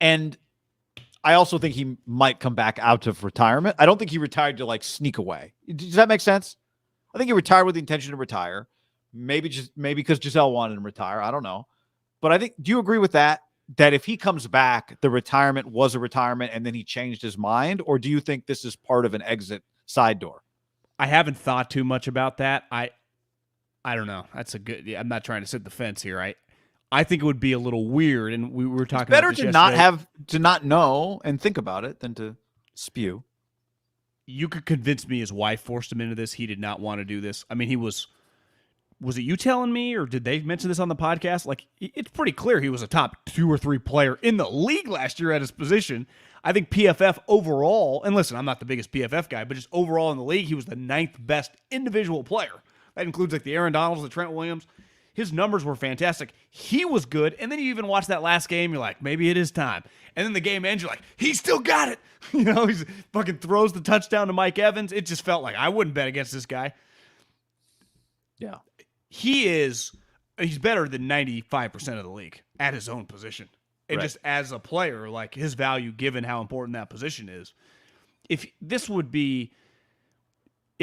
And I also think he might come back out of retirement. I don't think he retired to like sneak away. Does that make sense? I think he retired with the intention to retire. Maybe because Giselle wanted him to retire. I don't know. But I think, do you agree with that? That if he comes back, the retirement was a retirement and then he changed his mind? Or do you think this is part of an exit side door? I haven't thought too much about that. I don't know. That's a good, I'm not trying to sit the fence here. I think it would be a little weird. And we were talking better about this to not know and think about it than to spew. You could convince me his wife forced him into this. He did not want to do this. I mean, he was it you telling me, or did they mention this on the podcast? Like, it's pretty clear he was a top 2 or 3 player in the league last year at his position. I think PFF overall, and listen, I'm not the biggest PFF guy, but just overall in the league, he was the 9th best individual player. That includes like the Aaron Donalds, the Trent Williams. His numbers were fantastic. He was good. And then you even watch that last game, you're like, maybe it is time. And then the game ends, you're like, he still got it. He fucking throws the touchdown to Mike Evans. It just felt like I wouldn't bet against this guy. Yeah. He's better than 95% of the league at his own position. And right. Just as a player, like his value given how important that position is. If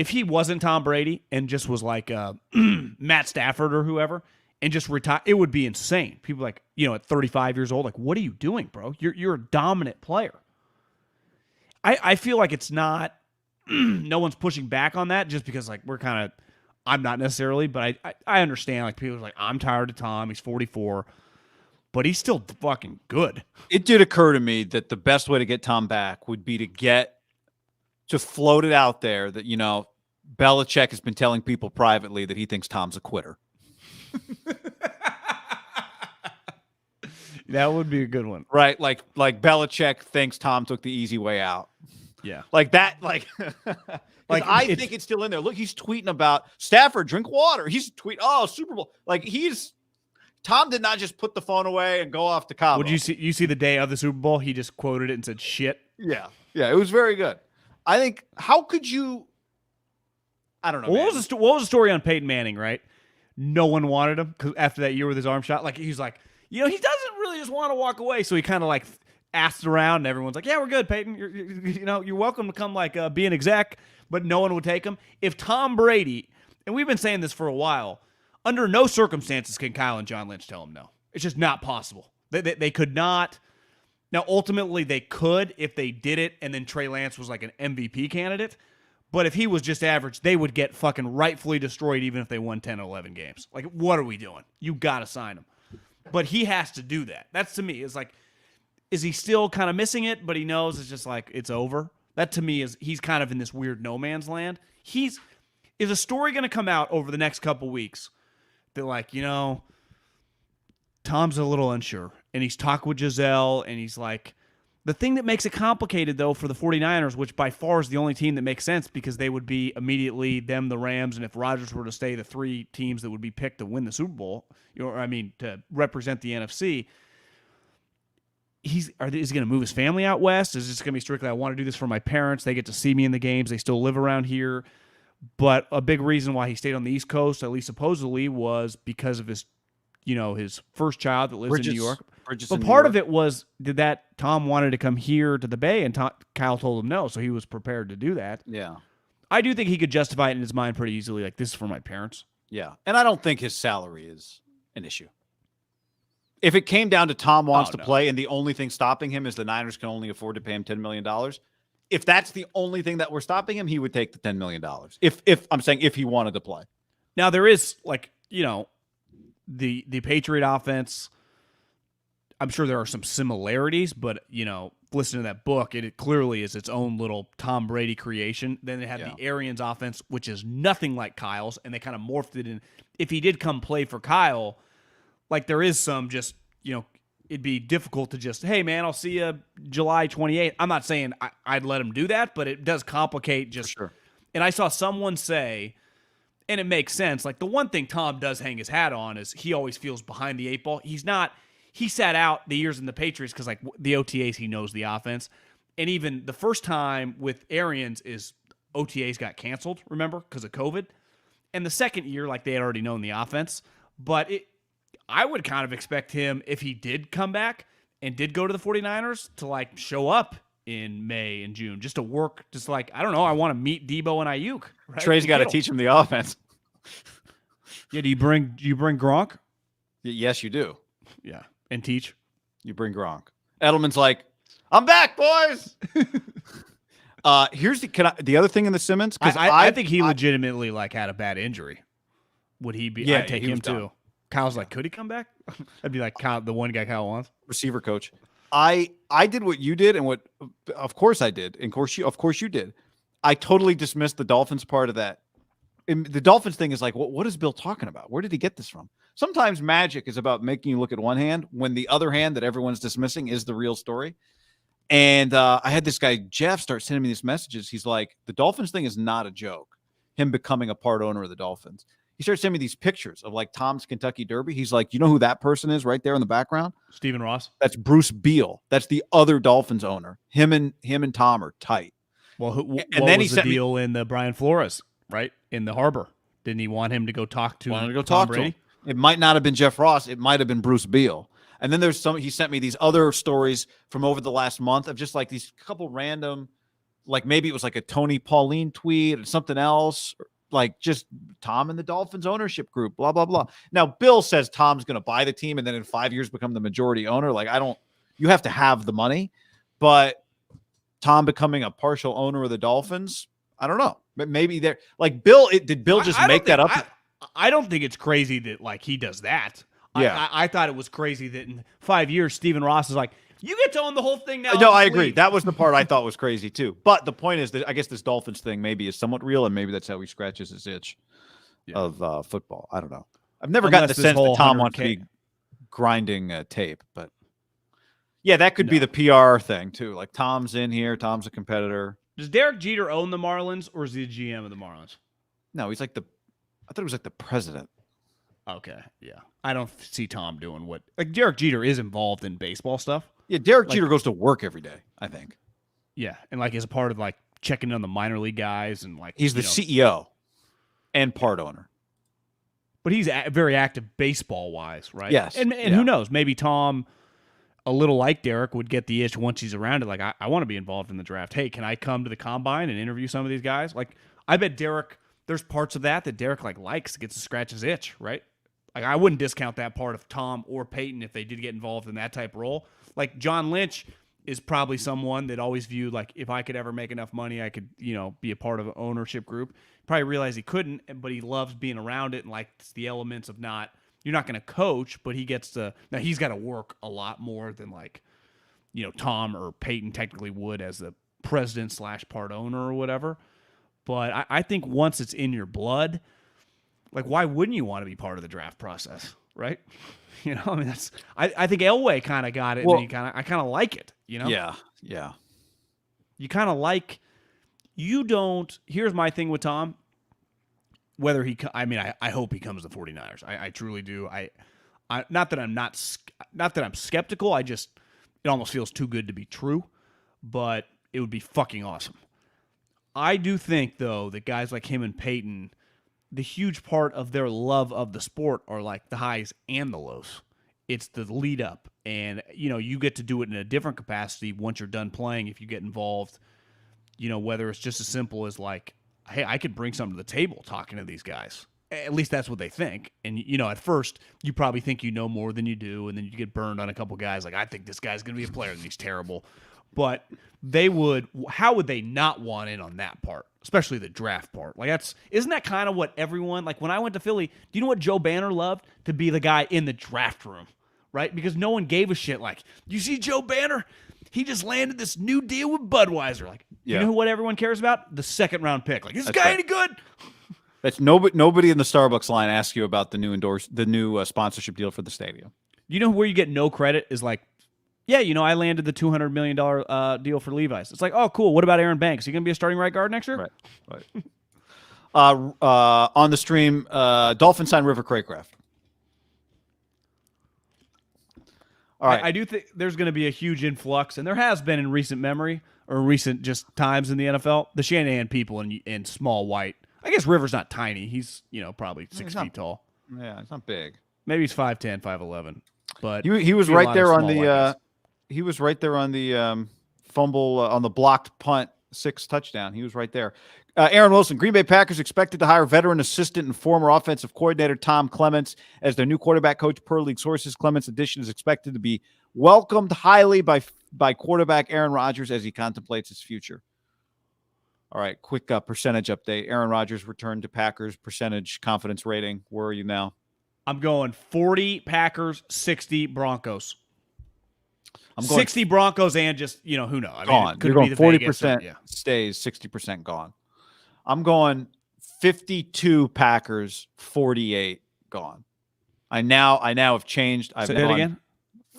he wasn't Tom Brady and just was like Matt Stafford or whoever and just retire, it would be insane. People like, at 35 years old, like, what are you doing, bro? You're a dominant player. I feel like it's not, no one's pushing back on that just because like I'm not necessarily, but I understand like people are like, I'm tired of Tom. He's 44, but he's still fucking good. It did occur to me that the best way to get Tom back would be to float it out there that, Belichick has been telling people privately that he thinks Tom's a quitter. That would be a good one. Right? Like Belichick thinks Tom took the easy way out. Yeah. Like that, like I think it's still in there. Look, he's tweeting about Stafford, drink water. He's tweeting, Super Bowl. Like Tom did not just put the phone away and go off to Cabo. Would you see the day of the Super Bowl? He just quoted it and said shit. Yeah. Yeah. It was very good. I think, how could you, I don't know. What was the story on Peyton Manning, right? No one wanted him because after that year with his arm shot, like he's like, he doesn't really just want to walk away. So he kind of like asked around and everyone's like, yeah, we're good, Peyton. You're welcome to come like be an exec, but no one would take him. If Tom Brady, and we've been saying this for a while, under no circumstances can Kyle and John Lynch tell him no. It's just not possible. They could not. Now, ultimately, they could if they did it and then Trey Lance was like an MVP candidate. But if he was just average, they would get fucking rightfully destroyed even if they won 10 or 11 games. Like, what are we doing? You got to sign him. But he has to do that. That's, to me, is like, is he still kind of missing it, but he knows it's just like, it's over? That, to me, is he's kind of in this weird no man's land. Is a story going to come out over the next couple weeks that, like, Tom's a little unsure, and he's talked with Giselle, and he's like, the thing that makes it complicated, though, for the 49ers, which by far is the only team that makes sense because they would be immediately them, the Rams, and if Rodgers were to stay, the 3 teams that would be picked to win the Super Bowl, to represent the NFC. Is he going to move his family out west? Is this going to be strictly, I want to do this for my parents. They get to see me in the games. They still live around here. But a big reason why he stayed on the East Coast, at least supposedly, was because of his first child that lives in New York. But part of it was that Tom wanted to come here to the Bay, and Kyle told him no, so he was prepared to do that. Yeah. I do think he could justify it in his mind pretty easily, like, this is for my parents. Yeah, and I don't think his salary is an issue. If it came down to Tom wants to play and the only thing stopping him is the Niners can only afford to pay him $10 million, if that's the only thing that we're stopping him, he would take the $10 million. If I'm saying if he wanted to play. Now, there is, like, the Patriot offense, I'm sure there are some similarities, but, listening to that book, it clearly is its own little Tom Brady creation. Then they had the Arians offense, which is nothing like Kyle's, and they kind of morphed it in. If he did come play for Kyle, like there is some just, it'd be difficult to just, hey, man, I'll see you July 28th. I'm not saying I'd let him do that, but it does complicate just. For sure. And I saw someone say, and it makes sense, like the one thing Tom does hang his hat on is he always feels behind the 8 ball. He sat out the years in the Patriots because, like, the OTAs, he knows the offense. And even the first time with Arians is OTAs got canceled, remember, because of COVID. And the second year, like they had already known the offense. But I would kind of expect him, if he did come back and did go to the 49ers, to like show up in May and June just to work. Just like, I don't know, I want to meet Debo and Ayuk. Right? Trey's got to teach him the offense. Yeah, do you bring Gronk? Yes, you do. Yeah, and teach. You bring Gronk. Edelman's like, I'm back, boys. Here's the other thing in the Simmons, because I think he legitimately like had a bad injury. Would he be? Yeah, I'd take him too. Kyle's like, could he come back? I'd be like, Kyle, the one guy Kyle wants. Receiver coach. I did what you did, and what of course I did, and of course you did. I totally dismissed the Dolphins part of that. And the Dolphins thing is like, what is Bill talking about? Where did he get this from? Sometimes magic is about making you look at one hand when the other hand that everyone's dismissing is the real story. And I had this guy, Jeff, start sending me these messages. He's like, the Dolphins thing is not a joke. Him becoming a part owner of the Dolphins. He started sending me these pictures of like Tom's Kentucky Derby. He's like, you know who that person is right there in the background? Stephen Ross. That's Bruce Beal. That's the other Dolphins owner. Him and Tom are tight. Well, what then was the deal in the Brian Flores, right? In the harbor. Didn't he want him to go talk to Tom Brady? It might not have been Jeff Ross. It might have been Bruce Beal. And then there's he sent me these other stories from over the last month of just like these couple random, like maybe it was like a Tony Pauline tweet or something else, like just Tom and the Dolphins ownership group, blah, blah, blah. Now, Bill says Tom's going to buy the team and then in 5 years become the majority owner. Like, you have to have the money, but Tom becoming a partial owner of the Dolphins, I don't know. But maybe they're like Bill. Did Bill just make that up? I don't think it's crazy that like he does that. Yeah. I thought it was crazy that in 5 years, Stephen Ross is like, you get to own the whole thing now. No, I agree. That was the part I thought was crazy too. But the point is that I guess this Dolphins thing maybe is somewhat real, and maybe that's how he scratches his itch of football. I don't know. I've never gotten the sense that Tom wants to be grinding tape, but yeah, that could be the PR thing too. Like Tom's in here. Tom's a competitor. Does Derek Jeter own the Marlins, or is he the GM of the Marlins? No, he's like I thought he was like the president. Okay, yeah. I don't see Tom doing what like Derek Jeter is involved in baseball stuff. Yeah, Derek Jeter goes to work every day, I think. Yeah, and like as a part of like checking on the minor league guys and like he's the CEO and part owner. But he's very active baseball wise, right? Yes. And who knows? Maybe Tom, a little like Derek, would get the itch once he's around it. Like I want to be involved in the draft. Hey, can I come to the combine and interview some of these guys? Like I bet Derek. There's parts of that Derek like likes, gets to scratch his itch, right? Like I wouldn't discount that part of Tom or Peyton if they did get involved in that type of role. Like John Lynch is probably someone that always viewed like if I could ever make enough money, I could, be a part of an ownership group. Probably realized he couldn't, but he loves being around it and like the elements of you're not going to coach, but he gets to, now he's got to work a lot more than like, Tom or Peyton technically would as the president / part owner or whatever. But I think once it's in your blood, like why wouldn't you want to be part of the draft process, right? I mean I think Elway kind of got it, and I kind of like it, Yeah. You kind of like here's my thing with Tom. Whether I hope he comes to the 49ers. I truly do. I not that I'm skeptical. It almost feels too good to be true, but it would be fucking awesome. I do think, though, that guys like him and Peyton, the huge part of their love of the sport are like the highs and the lows. It's the lead up. And, you get to do it in a different capacity once you're done playing if you get involved, whether it's just as simple as like, hey, I could bring something to the table talking to these guys. At least that's what they think. And, at first, you probably think you know more than you do, and then you get burned on a couple guys. Like, I think this guy's going to be a player, and he's terrible. But how would they not want in on that part, especially the draft part? Like isn't that kind of what everyone, like when I went to Philly, do you know what Joe Banner loved? To be the guy in the draft room, right? Because no one gave a shit. Like, you see Joe Banner? He just landed this new deal with Budweiser. Like, you know what everyone cares about? The second round pick. Like, is this guy any good? That's nobody in the Starbucks line asks you about the new sponsorship deal for the stadium. You know where you get no credit is like, yeah, I landed the $200 million deal for Levi's. It's like, oh, cool. What about Aaron Banks? Is he going to be a starting right guard next year? Right. On the stream, Dolphins signed River Craycraft. All right. I do think there's going to be a huge influx, and there has been in recent memory or recent just times in the NFL. The Shanahan people and small white. I guess Rivers not tiny. He's probably 6 feet tall. Yeah, it's not big. Maybe he's 5'10", 5'11". But he was right there on the he was right there on the fumble on the blocked punt 6 touchdown. He was right there. Aaron Wilson, Green Bay Packers expected to hire veteran assistant and former offensive coordinator Tom Clements as their new quarterback coach per league sources. Clements' addition is expected to be welcomed highly by quarterback Aaron Rodgers as he contemplates his future. All right, quick percentage update. Aaron Rodgers returned to Packers percentage confidence rating. Where are you now? I'm going 40 Packers, 60 Broncos. I'm going 60 Broncos and just, who knows? I mean, gone. You're going 40% stays, 60% gone. I'm going 52 Packers, 48 gone. I now have changed. I've Say it again.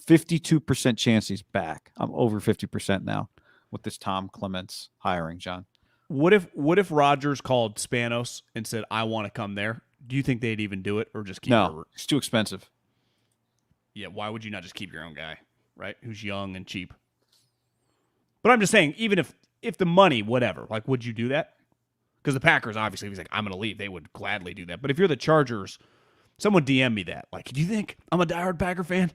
52% chance he's back. I'm over 50% now with this Tom Clements hiring, John. What if Rodgers called Spanos and said, "I want to come there"? Do you think they'd even do it or just keep Herbert? It's too expensive. Yeah, why would you not just keep your own guy, right? Who's young and cheap. But I'm just saying, even if the money, whatever, like, would you do that? Because the Packers, obviously, if he's like, I'm going to leave, they would gladly do that. But if you're the Chargers, someone DM me that. Like, do you think I'm a diehard Packer fan?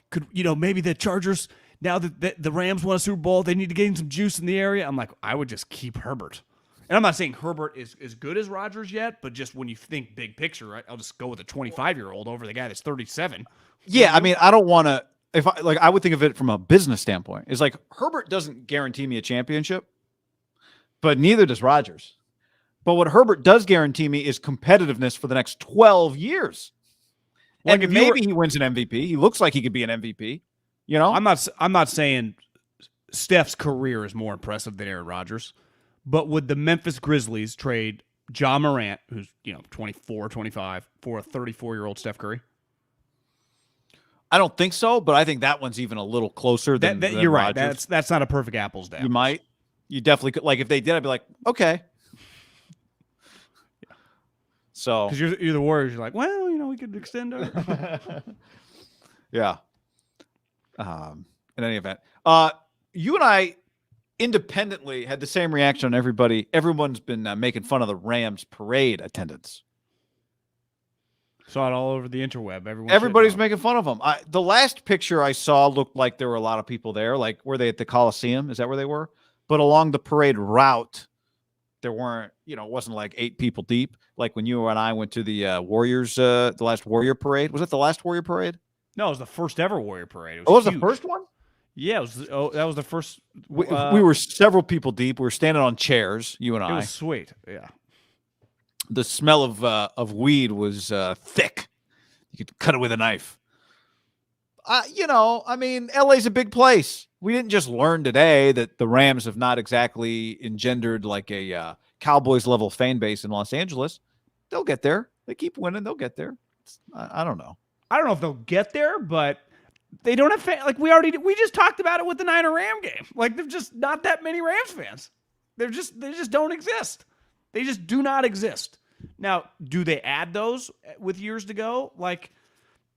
Could, maybe the Chargers, now that the Rams won a Super Bowl, they need to gain some juice in the area? I'm like, I would just keep Herbert. And I'm not saying Herbert is as good as Rodgers yet, but just when you think big picture, right, I'll just go with a 25-year-old over the guy that's 37. Yeah, I mean, I don't want to. I would think of it from a business standpoint. It's like Herbert doesn't guarantee me a championship, but neither does Rodgers. But what Herbert does guarantee me is competitiveness for the next 12 years. Like, and maybe he wins an MVP. He looks like he could be an MVP. I'm not saying Steph's career is more impressive than Aaron Rodgers, but would the Memphis Grizzlies trade Ja Morant, who's 24, 25, for a 34-year-old Steph Curry? I don't think so, but I think that one's even a little closer than you're right. Rodgers. That's not a perfect apples to apples. You definitely could. Like, if they did, I'd be like, okay. Yeah. So because you're the Warriors, you're like, well, we could extend our. Yeah. In any event, you and I independently had the same reaction on everybody. Everyone's been making fun of the Rams parade attendance. Saw it all over the interweb. Everybody's making fun of them. The last picture I saw looked like there were a lot of people there. Like, were they at the Coliseum? Is that where they were? But along the parade route, there weren't, it wasn't like 8 people deep. Like when you and I went to the Warriors, the last Warrior parade. Was it the last Warrior parade? No, it was the first ever Warrior parade. It was the first one? Yeah, that was the first. We were several people deep. We were standing on chairs, you and I. It was sweet. Yeah. The smell of weed was thick. You could cut it with a knife. I mean, LA's a big place. We didn't just learn today that the Rams have not exactly engendered like a Cowboys level fan base in Los Angeles. They'll get there. They keep winning. They'll get there. I don't know. I don't know if they'll get there, but they don't have fans. Like we just talked about it with the Niner Ram game. Like, there's just not that many Rams fans. They just don't exist. They just do not exist. Now, do they add those with years to go? Like,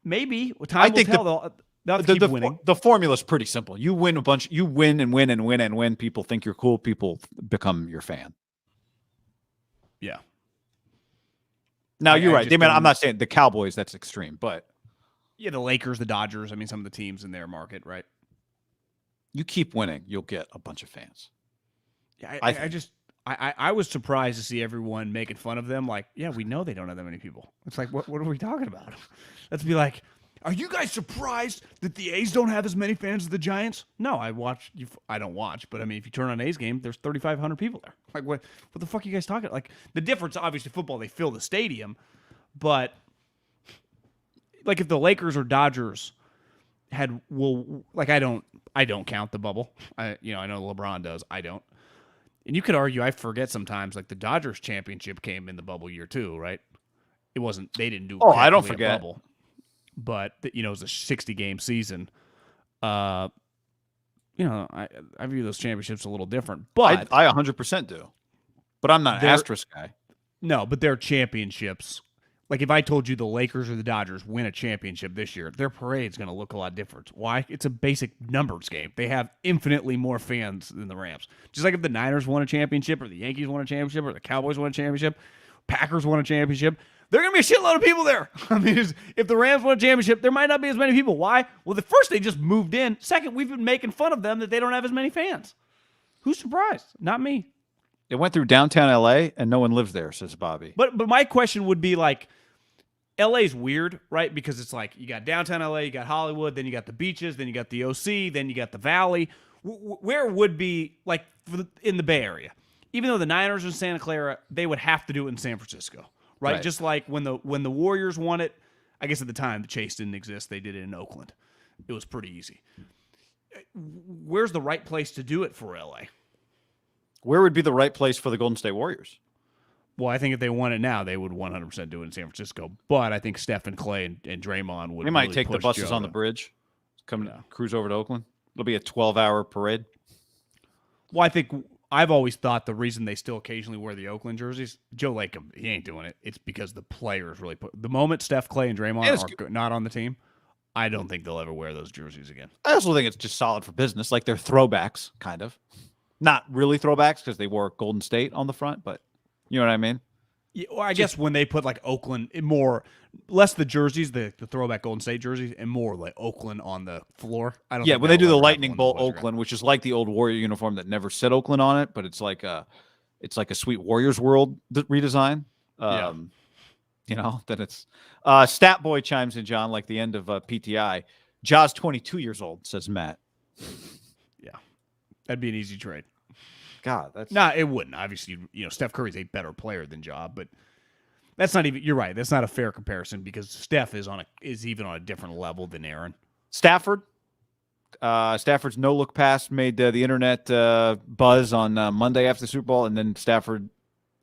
maybe. Time will tell. They'll keep winning. The formula's pretty simple. You win you win and win and win and win. People think you're cool. People become your fan. Yeah. Now, you're right. I'm not saying the Cowboys, that's extreme, but. Yeah, the Lakers, the Dodgers. I mean, some of the teams in their market, right? You keep winning, you'll get a bunch of fans. Yeah, I was surprised to see everyone making fun of them. Like, yeah, we know they don't have that many people. It's like, what are we talking about? Let's be like, are you guys surprised that the A's don't have as many fans as the Giants? No, I don't watch, but I mean, if you turn on A's game, there's 3,500 people there. Like, what the fuck are you guys talking? Like, the difference, obviously, football, they fill the stadium, but like if the Lakers or Dodgers I don't count the bubble. I know LeBron does. I don't. And you could argue, I forget sometimes, like the Dodgers championship came in the bubble year too, right? It wasn't, they didn't do I don't forget. A bubble. But, it was a 60-game season. I view those championships a little different. But I 100% do. But I'm not an asterisk guy. No, but they're championships Like if I told you the Lakers or the Dodgers win a championship this year, their parade's going to look a lot different. Why? It's a basic numbers game. They have infinitely more fans than the Rams. Just like if the Niners won a championship or the Yankees won a championship or the Cowboys won a championship, Packers won a championship, there are going to be a shitload of people there. I mean, if the Rams won a championship, there might not be as many people. Why? Well, the first, they just moved in. Second, we've been making fun of them that they don't have as many fans. Who's surprised? Not me. It went through downtown L.A. and no one lives there, says Bobby. But my question would be like, LA's weird, right? Because it's like you got downtown LA, you got Hollywood, then you got the beaches, then you got the OC, then you got the Valley. Where would be like in the Bay Area? Even though the Niners are in Santa Clara, they would have to do it in San Francisco, right? Just like when the Warriors won it, I guess at the time the Chase didn't exist, they did it in Oakland. It was pretty easy. Where's the right place to do it for LA? Where would be the right place for the Golden State Warriors? Well, I think if they won it now, they would 100% do it in San Francisco. But I think Steph and Clay and Draymond would. We might take the buses on the bridge, cruise over to Oakland. It'll be a 12-hour parade. Well, I think I've always thought the reason they still occasionally wear the Oakland jerseys, Joe Lacob, he ain't doing it. It's because the players really put the moment Steph, Clay, and Draymond are not on the team. I don't think they'll ever wear those jerseys again. I also think it's just solid for business. Like they're throwbacks, kind of. Not really throwbacks because they wore Golden State on the front, but. You know what I mean? Yeah, well, I guess when they put like Oakland, less the jerseys, the throwback Golden State jerseys, and more like Oakland on the floor. I don't. Yeah, when they do the Lightning Bolt Oakland, which is like the old Warrior uniform that never said Oakland on it, but it's like a sweet Warriors World redesign. You know that it's. Stat Boy chimes in, John, like the end of PTI. Ja's 22 years old, says Matt. Yeah, that'd be an easy trade. God, that's it wouldn't. Obviously, Steph Curry's a better player than Ja, but that's not even. You're right. That's not a fair comparison because Steph is even on a different level than Aaron. Stafford's no look pass made the internet buzz on Monday after the Super Bowl, and then Stafford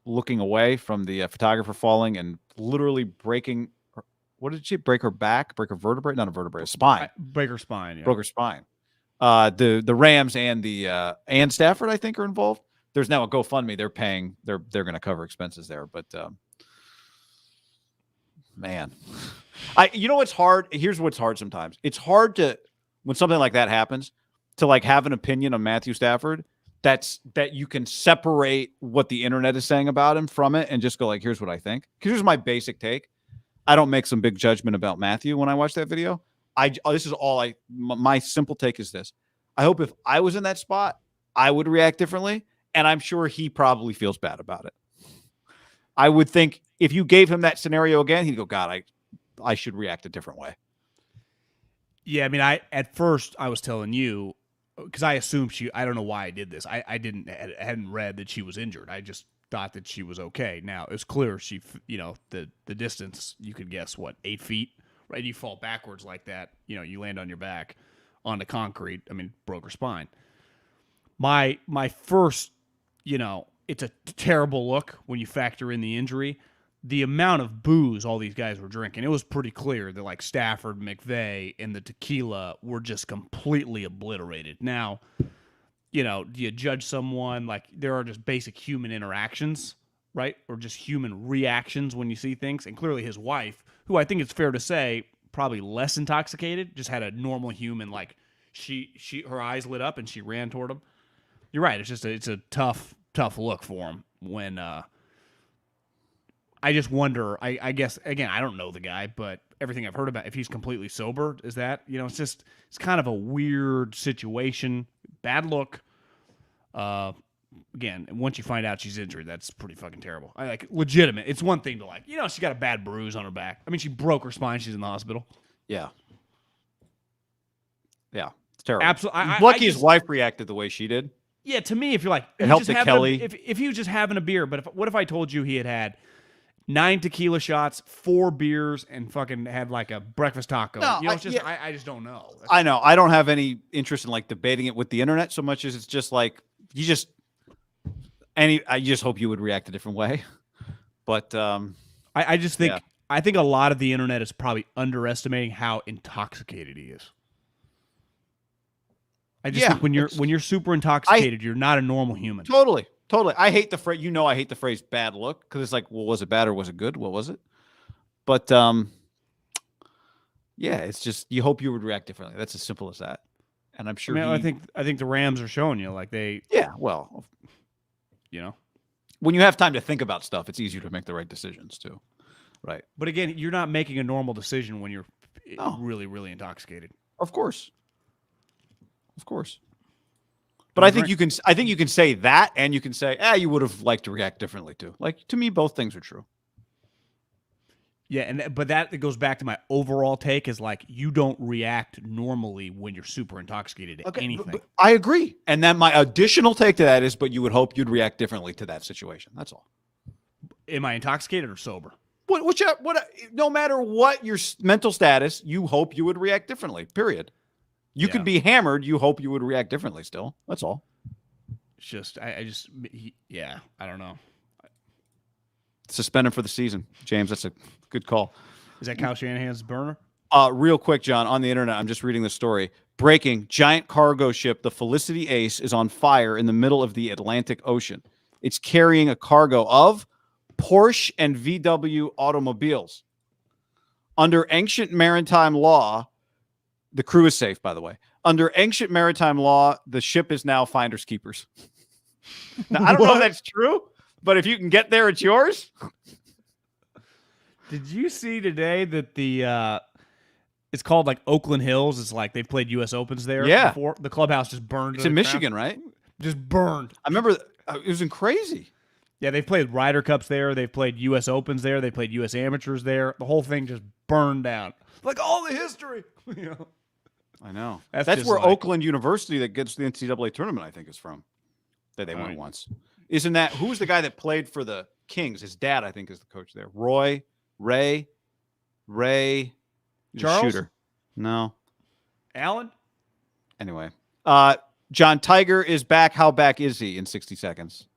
looking away from the photographer falling and literally breaking. What did she break her back? Break her vertebrae? Not a vertebrae, a spine. Break her spine. Yeah. Broke her spine. The Rams and Stafford, I think, are involved. There's now a GoFundMe. They're paying. They're going to cover expenses there. But man, you know what's hard? Here's what's hard sometimes. It's hard when something like that happens to like have an opinion on Matthew Stafford that you can separate what the internet is saying about him from it and just go like, here's what I think. Because here's my basic take. I don't make some big judgment about Matthew when I watch that video. This is all my simple take is this. I hope if I was in that spot, I would react differently. And I'm sure he probably feels bad about it. I would think if you gave him that scenario again, he'd go, God, I should react a different way. Yeah. I mean, at first I was telling you, because I assumed I don't know why I did this. I hadn't read that she was injured. I just thought that she was okay. Now it's clear the distance, you could guess 8 feet. Right, you fall backwards like that, you land on your back onto concrete. I mean, broke her spine. My first, it's a terrible look when you factor in the injury. The amount of booze all these guys were drinking, it was pretty clear that like Stafford, McVay, and the tequila were just completely obliterated. Now, do you judge someone like there are just basic human interactions, right, or just human reactions when you see things? And clearly, his wife, who I think it's fair to say probably less intoxicated, just had a normal human, like her eyes lit up and she ran toward him. You're right. It's a tough look for him when I just wonder, I guess, again, I don't know the guy, but everything I've heard about, if he's completely sober, is that, it's kind of a weird situation, bad look. Again, once you find out she's injured, that's pretty fucking terrible. Legitimate. It's one thing to she got a bad bruise on her back. I mean, she broke her spine. She's in the hospital. Yeah. Yeah. It's terrible. Absolutely. Lucky his wife reacted the way she did. Yeah, to me, if you're like, it helped Kelly. If he was just having a beer, but what if I told you he had 9 tequila shots, 4 beers, and fucking had like a breakfast taco? No, I just don't know. I know. I don't have any interest in debating it with the internet so much as it's just like I just hope you would react a different way. But I just think I think a lot of the internet is probably underestimating how intoxicated he is. I just think when you're super intoxicated, you're not a normal human. But yeah, it's just you hope you would react differently. That's as simple as that. And I'm sure. I think the Rams are showing you like they. Yeah, well, when you have time to think about stuff, it's easier to make the right decisions too. Right. But again, you're not making a normal decision when you're really, really intoxicated. Of course. But I think you can say that, and you can say, you would have liked to react differently too. Like, to me, both things are true. Yeah, but that goes back to my overall take is like you don't react normally when you're super intoxicated to anything. But I agree. And then my additional take to that is, but you would hope you'd react differently to that situation. That's all. Am I intoxicated or sober? No matter what your mental status, you hope you would react differently, period. You could be hammered. You hope you would react differently still. That's all. It's just, I don't know. Suspend him for the season, James. That's a good call. Is that Kyle Shanahan's burner? Real quick, John, on the internet, I'm just reading the story. Breaking, giant cargo ship, the Felicity Ace, is on fire in the middle of the Atlantic Ocean. It's carrying a cargo of Porsche and VW automobiles. Under ancient maritime law, the crew is safe, by the way. Under ancient maritime law, the ship is now finders keepers. Now, I don't know if that's true, but if you can get there, it's yours. Did you see today that it's called like Oakland Hills? It's like they've played U.S. Opens there. Yeah. Before. The clubhouse just burned. It's in Michigan, right? Just burned. I remember it was crazy. Yeah, they've played Ryder Cups there. They've played U.S. Opens there. They played U.S. Amateurs there. The whole thing just burned down. Like all the history. I know. That's where Oakland University that gets the NCAA tournament, I think, is from. That they won once. Isn't that who was the guy that played for the Kings? His dad, I think, is the coach there. Ray. Charles? Shooter. No. Allen? Anyway. John, Tiger is back. How back is he in 60 seconds?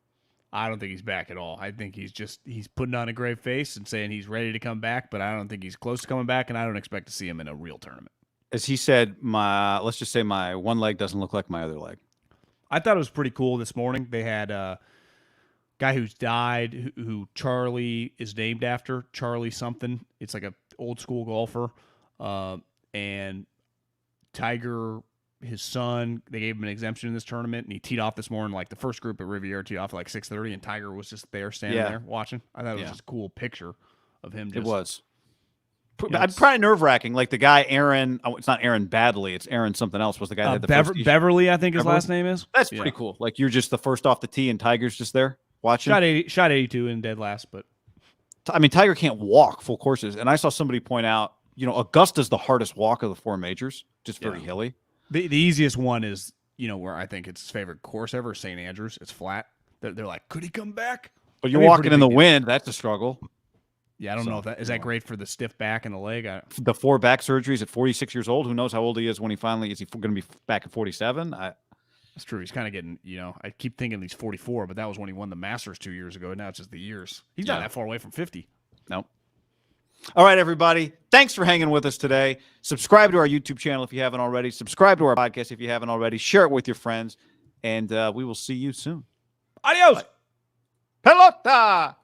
I don't think he's back at all. I think he's putting on a great face and saying he's ready to come back, but I don't think he's close to coming back, and I don't expect to see him in a real tournament. As he said, let's just say my one leg doesn't look like my other leg. I thought it was pretty cool this morning. They had a guy who's died, who Charlie is named after, Charlie something. It's like a old school golfer. And Tiger, his son, they gave him an exemption in this tournament, and he teed off this morning. Like the first group at Riviera teed off at like 6:30, and Tiger was just there standing there watching. I thought it was just a cool picture of him. It was. I'm probably nerve-wracking. Like the guy, Aaron, it's not Aaron Badley, it's Aaron something else, was the guy that had the first Beverly, I think his last name is. That's pretty cool. Like you're just the first off the tee and Tiger's just there watching. Shot 82 in dead last, but I mean, Tiger can't walk full courses. And I saw somebody point out, Augusta's the hardest walk of the four majors, just very hilly. The easiest one is, where I think it's his favorite course ever, St. Andrews. It's flat. They're like, could he come back? But you're walking in the wind. That's a struggle. Yeah, I don't know if that is that great for the stiff back and the leg. The 4 back surgeries at 46 years old. Who knows how old he is when is he going to be back at 47? That's true. He's kind of getting, I keep thinking he's 44, but that was when he won the Masters 2 years ago. Now it's just the years. He's not that far away from 50. Nope. All right, everybody. Thanks for hanging with us today. Subscribe to our YouTube channel if you haven't already. Subscribe to our podcast if you haven't already. Share it with your friends, and we will see you soon. Adios. Pelota.